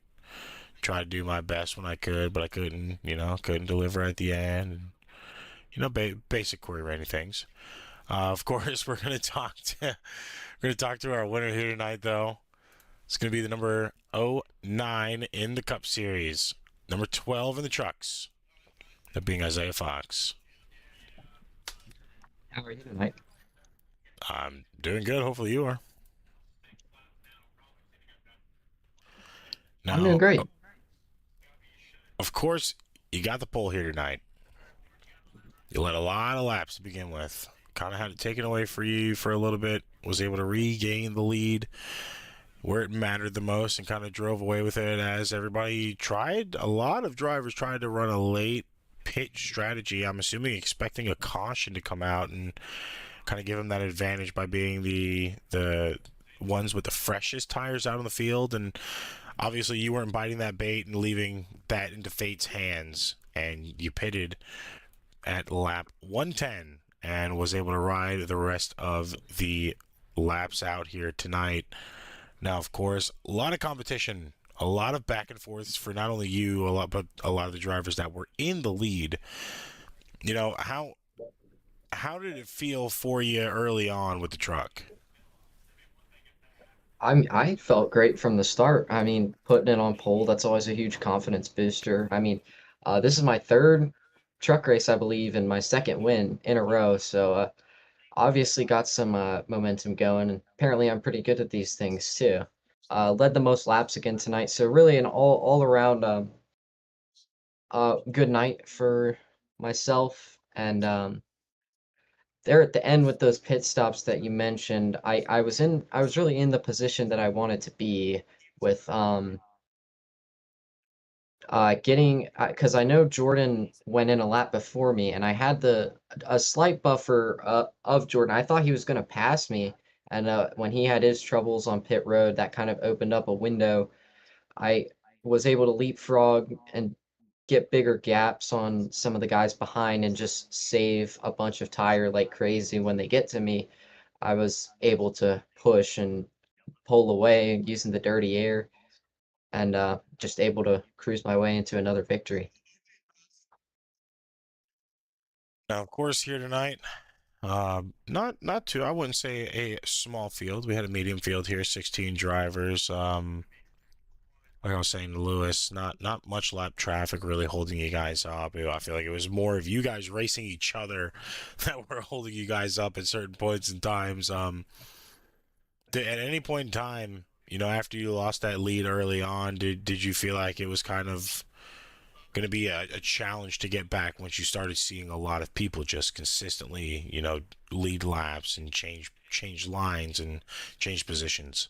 Tried to do my best when I could, but I couldn't. You know, couldn't deliver at the end. And, you know, basic Corey Rainey things. Of course, we're gonna talk to our winner here tonight, though. It's gonna be the number 09 in the Cup Series, number 12 in the trucks. That being Isaiah Fox. How are you tonight? I'm doing good. Hopefully you are. Now, I'm doing great. Of course, you got the pole here tonight. You led a lot of laps to begin with. Kind of had it taken away for you for a little bit. Was able to regain the lead where it mattered the most and kind of drove away with it as everybody tried. A lot of drivers tried to run a late pit strategy. I'm assuming expecting a caution to come out and kind of give them that advantage by being the ones with the freshest tires out on the field. And obviously you weren't biting that bait and leaving that into fate's hands, and you pitted at lap 110 and was able to ride the rest of the laps out here tonight. Now, of course, a lot of competition, a lot of back and forths for not only you, but a lot of the drivers that were in the lead. You know, how did it feel for you early on with the truck? I felt great from the start. I mean, putting it on pole, that's always a huge confidence booster. I mean, this is my third truck race, I believe, and my second win in a row. So obviously got some momentum going, and apparently I'm pretty good at these things too. Led the most laps again tonight, so really an all around good night for myself. And there at the end with those pit stops that you mentioned, I was really in the position that I wanted to be with getting because I know Jordan went in a lap before me, and I had a slight buffer of Jordan. I thought he was going to pass me, and when he had his troubles on pit road, that kind of opened up a window. I was able to leapfrog and get bigger gaps on some of the guys behind and just save a bunch of tire like crazy when they get to me. I was able to push and pull away using the dirty air, and just able to cruise my way into another victory. Now, of course, here tonight, not too. I wouldn't say a small field. We had a medium field here, 16 drivers. Like I was saying to Lewis, not much lap traffic really holding you guys up. I feel like it was more of you guys racing each other that were holding you guys up at certain points and times. At any point in time, you know, after you lost that lead early on, did you feel like it was kind of going to be a challenge to get back once you started seeing a lot of people just consistently, you know, lead laps and change lines and change positions?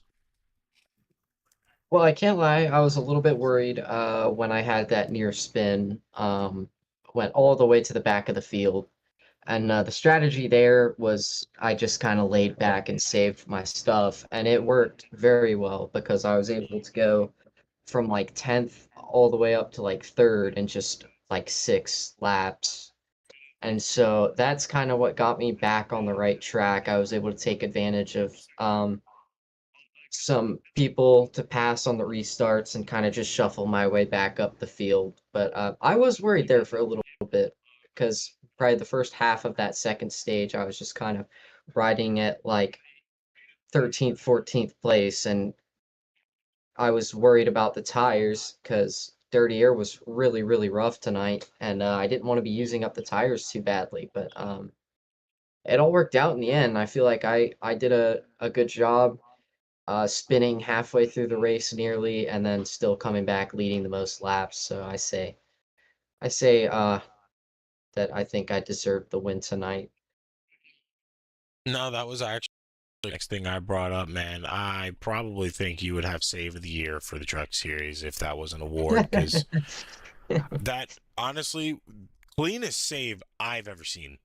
Well, I can't lie, I was a little bit worried when I had that near spin, went all the way to the back of the field. And the strategy there was I just kind of laid back and saved my stuff, and it worked very well because I was able to go from like 10th all the way up to like third in just like 6 laps. And so that's kind of what got me back on the right track. I was able to take advantage of some people to pass on the restarts and kind of just shuffle my way back up the field. But I was worried there for a little bit because probably the first half of that second stage, I was just kind of riding at like 13th, 14th place, and I was worried about the tires because Dirty Air was really, really rough tonight, and I didn't want to be using up the tires too badly. But it all worked out in the end. I feel like I did a good job spinning halfway through the race nearly, and then still coming back leading the most laps. So I say that I think I deserved the win tonight. No, that was actually the next thing I brought up, man. I probably think you would have save of the year for the Truck Series if that was an award, because that honestly, cleanest save I've ever seen.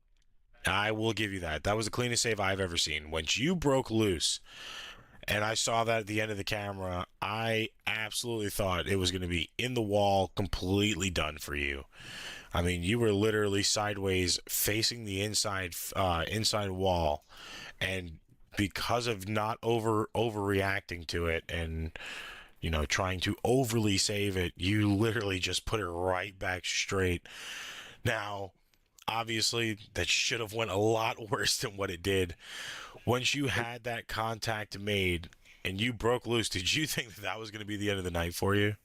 I will give you that. That was the cleanest save I've ever seen. Once you broke loose, and I saw that at the end of the camera, I absolutely thought it was going to be in the wall, completely done for you. I mean, you were literally sideways facing the inside wall, and because of not overreacting to it and trying to overly save it, you literally just put it right back straight. Now, obviously, that should have went a lot worse than what it did. Once you had that contact made and you broke loose, did you think that was going to be the end of the night for you?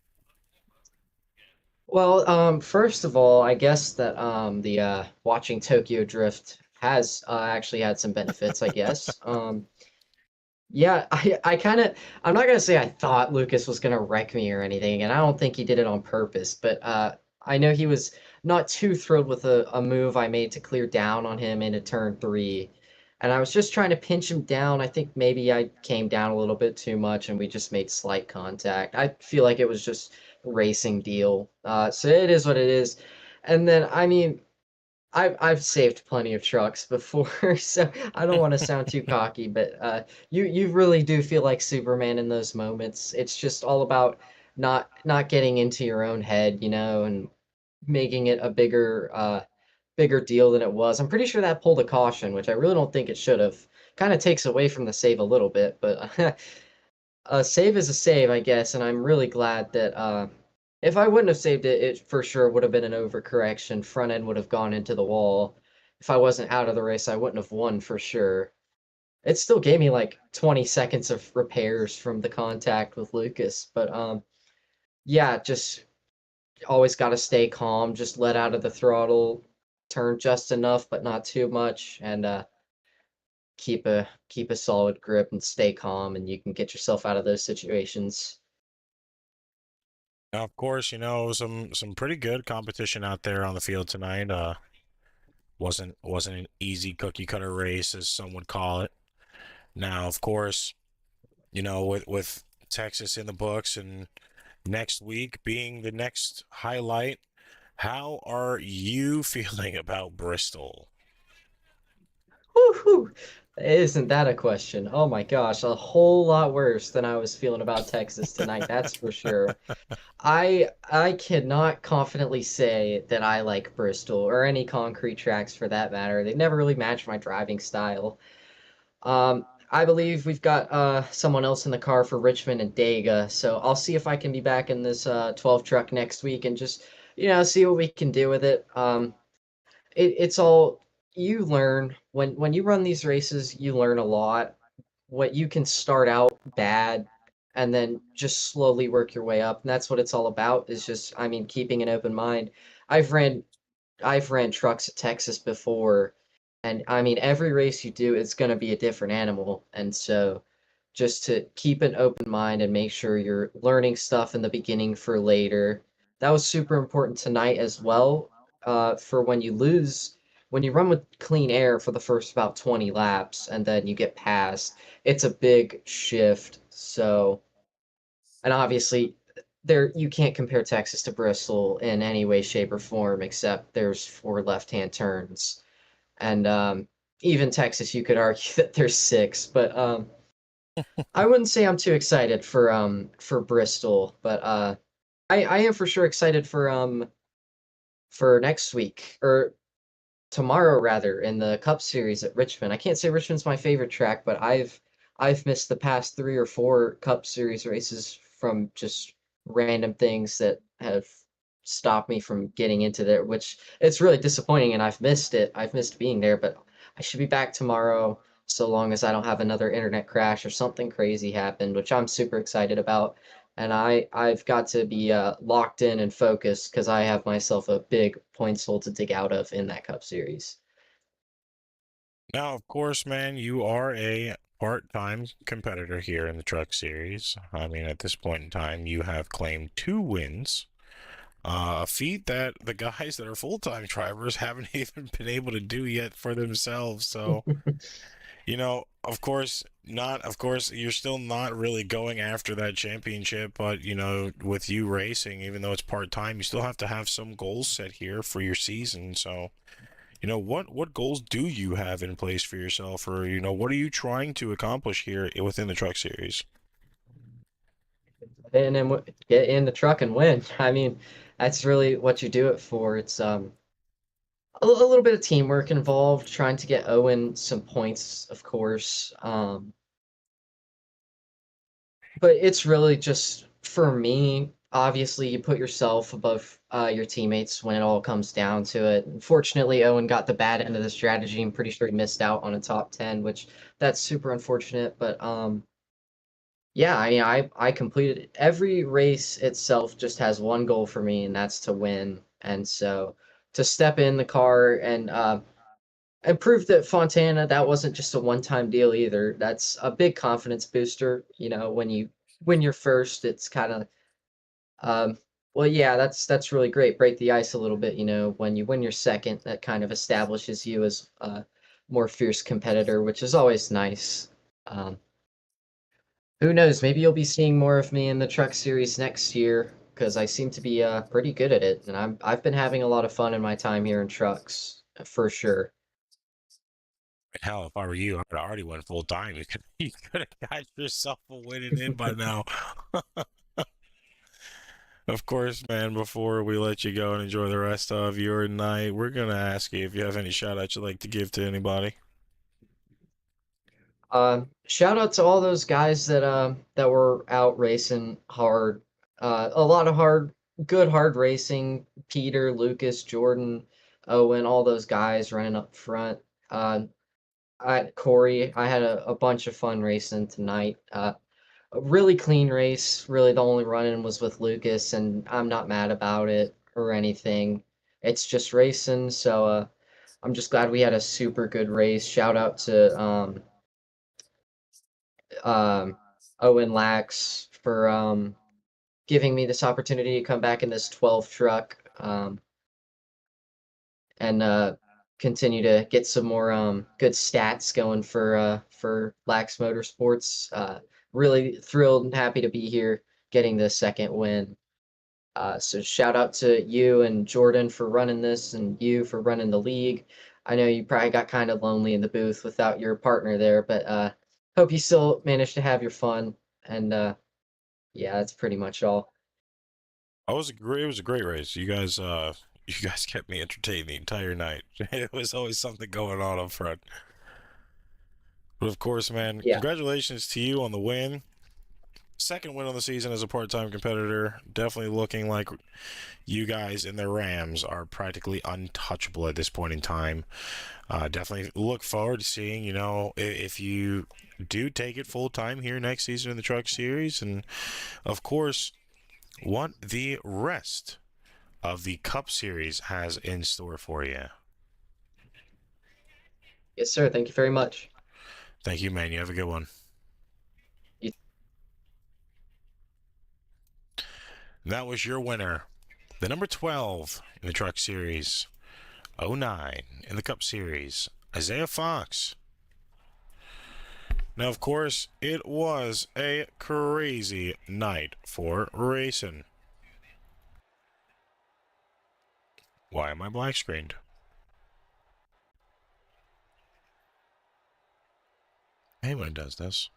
Well, first of all, I guess that the watching Tokyo Drift has actually had some benefits, I guess. Yeah, I kind of, I'm not gonna say I thought Lucas was gonna wreck me or anything, and I don't think he did it on purpose, but I know he was not too thrilled with a move I made to clear down on him into turn three, and I was just trying to pinch him down. I think maybe I came down a little bit too much, and we just made slight contact. I feel like it was just racing deal. So it is what it is. And then, I mean, I've saved plenty of trucks before, so I don't want to sound too cocky, but you really do feel like Superman in those moments. It's just all about not getting into your own head, and making it a bigger deal than it was. I'm pretty sure that pulled a caution, which I really don't think it should have. Kind of takes away from the save a little bit, but a save is a save, I guess, and I'm really glad that if I wouldn't have saved it, it for sure would have been an overcorrection. Front end would have gone into the wall. If I wasn't out of the race, I wouldn't have won for sure. It still gave me like 20 seconds of repairs from the contact with Lucas, but yeah, just always got to stay calm, just let out of the throttle, turn just enough but not too much, and keep a solid grip and stay calm, and you can get yourself out of those situations. Now, of course, some pretty good competition out there on the field tonight. Wasn't an easy cookie cutter race, as some would call it. Now, of course, with Texas in the books and next week being the next highlight, how are you feeling about Bristol? Woo-hoo. Isn't that a question? Oh my gosh, a whole lot worse than I was feeling about Texas tonight, that's for sure. I cannot confidently say that I like Bristol or any concrete tracks for that matter. They never really matched my driving style. I believe we've got someone else in the car for Richmond and Dega, so I'll see if I can be back in this 12 truck next week and just see what we can do with it. It's all you learn when you run these races, you learn a lot. What you can start out bad and then just slowly work your way up. And that's what it's all about is just, I mean, keeping an open mind. I've ran I've ran trucks at Texas before, and I mean, every race you do, it's going to be a different animal. And so, just to keep an open mind and make sure you're learning stuff in the beginning for later. That was super important tonight as well. For when you lose, when you run with clean air for the first about 20 laps, and then you get past, it's a big shift. So, and obviously, there you can't compare Texas to Bristol in any way, shape, or form, except there's four left-hand turns, and even Texas, you could argue that there's six. But I wouldn't say I'm too excited for Bristol, but I am for sure excited for next week or tomorrow rather in the Cup Series at Richmond. I can't say Richmond's my favorite track, but I've missed the past 3 or 4 Cup Series races from just random things that have stopped me from getting into there, which it's really disappointing, and I've missed it. I've missed being there, but I should be back tomorrow so long as I don't have another internet crash or something crazy happen, which I'm super excited about. And I've got to be locked in and focused because I have myself a big points hole to dig out of in that Cup Series. Now, of course, man, you are a part-time competitor here in the Truck Series. I mean, at this point in time, you have claimed 2 wins. A feat that the guys that are full-time drivers haven't even been able to do yet for themselves. So, of course, you're still not really going after that championship, but, with you racing, even though it's part-time, you still have to have some goals set here for your season. So, what goals do you have in place for yourself, or, what are you trying to accomplish here within the Truck Series? And then get in the truck and win. I mean, that's really what you do it for. It's a little bit of teamwork involved, trying to get Owen some points, of course. But it's really just for me. Obviously, you put yourself above your teammates when it all comes down to it. Unfortunately, Owen got the bad end of the strategy. I'm pretty sure he missed out on a top 10, which that's super unfortunate. But yeah, I mean, I completed every race itself. Just has one goal for me, and that's to win. And so to step in the car and prove that Fontana, that wasn't just a one-time deal either. That's a big confidence booster. When you win your first, it's kind of, um, well, yeah, that's really great. Break the ice a little bit. When you win your second, that kind of establishes you as a more fierce competitor, which is always nice. Um, who knows? Maybe you'll be seeing more of me in the Truck Series next year because I seem to be pretty good at it, and I've been having a lot of fun in my time here in trucks for sure. Hell, if I were you, I would have already went full time. You could have got yourself a winning in by now. Of course, man, before we let you go and enjoy the rest of your night, we're going to ask you if you have any shout outs you'd like to give to anybody. Shout out to all those guys that were out racing hard. A lot of good hard racing. Peter, Lucas, Jordan, Owen, all those guys running up front. Corey, I had a bunch of fun racing tonight. A really clean race. Really, the only run-in was with Lucas, and I'm not mad about it or anything. It's just racing, so I'm just glad we had a super good race. Shout out to um, Owen Lax for giving me this opportunity to come back in this 12 truck and continue to get some more good stats going for Lax Motorsports. Really thrilled and happy to be here getting the second win. So shout out to you and Jordan for running this and you for running the league. I know you probably got kind of lonely in the booth without your partner there, but hope you still managed to have your fun. And yeah, that's pretty much all. It was a great race. You guys kept me entertained the entire night. It was always something going on up front. But of course, man, Yeah. congratulations to you on the win. Second win on the season as a part-time competitor. Definitely looking like you guys in the Rams are practically untouchable at this point in time. Definitely look forward to seeing, if you do take it full-time here next season in the Truck Series. And, of course, what the rest of the Cup Series has in store for you. Yes, sir. Thank you very much. Thank you, man. You have a good one. That was your winner, the number 12 in the Truck Series, 09 in the Cup Series, Isaiah Fox. Now, of course, it was a crazy night for racing. Why am I black screened? Hey, when it does this.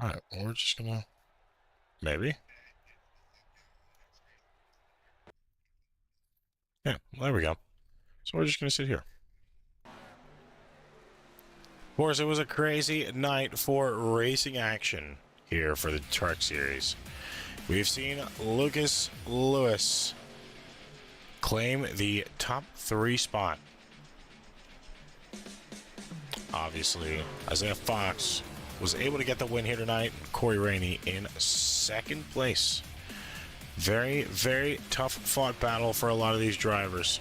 All right, well, we're just gonna maybe. Yeah, well, there we go. So we're just gonna sit here. Of course, it was a crazy night for racing action here for the Truck Series. We've seen Lucas Lewis claim the top 3 spot. Obviously, Isaiah Fox was able to get the win here tonight. Corey Rainey in 2nd place. Very, very tough fought battle for a lot of these drivers.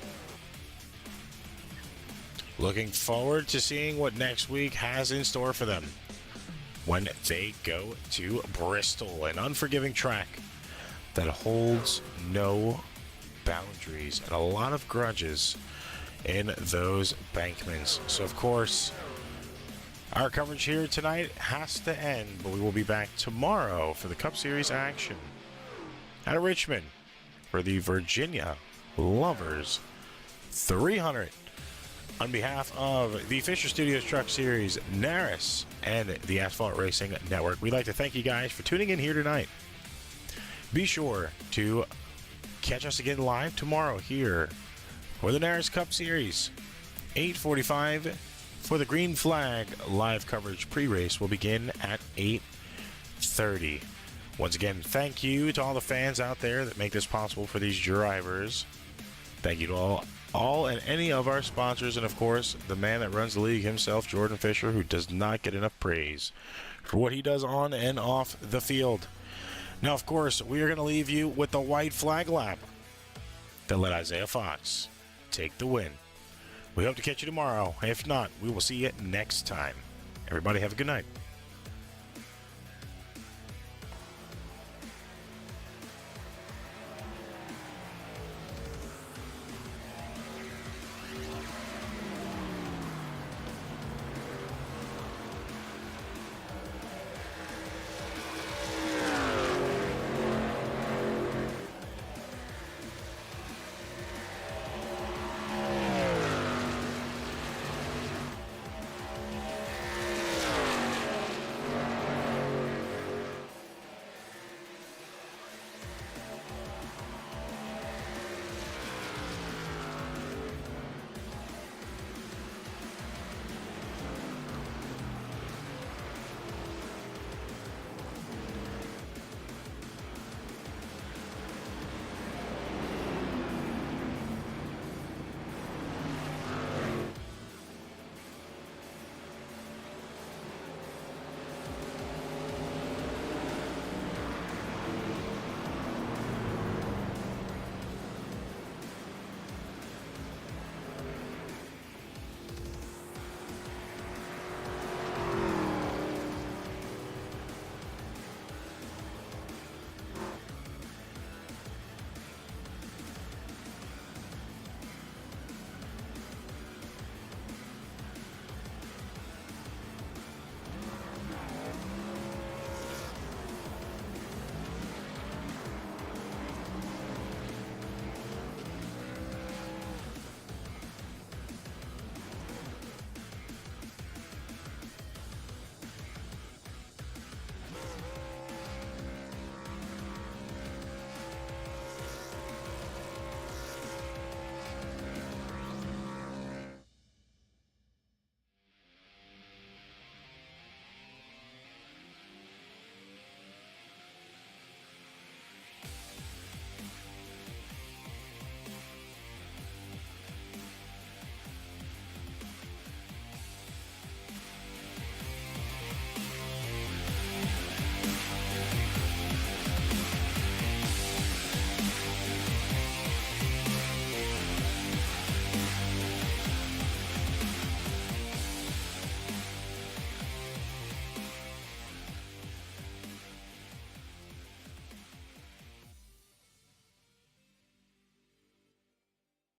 Looking forward to seeing what next week has in store for them when they go to Bristol, an unforgiving track that holds no boundaries and a lot of grudges in those bankments. So, of course, our coverage here tonight has to end, but we will be back tomorrow for the Cup Series action at Richmond for the Virginia Lovers 300. On behalf of the Fisher Studios Truck Series, Naris, and the Asphalt Racing Network, we'd like to thank you guys for tuning in here tonight. Be sure to catch us again live tomorrow here for the Naris Cup Series. 8:45 for the Green Flag live coverage. Pre-race will begin at 8:30. Once again, thank you to all the fans out there that make this possible for these drivers. Thank you to all and any of our sponsors, and of course, the man that runs the league himself, Jordan Fisher, who does not get enough praise for what he does on and off the field. Now, of course, we are going to leave you with the white flag lap that let Isaiah Fox take the win. We hope to catch you tomorrow. If not, we will see you next time. Everybody have a good night.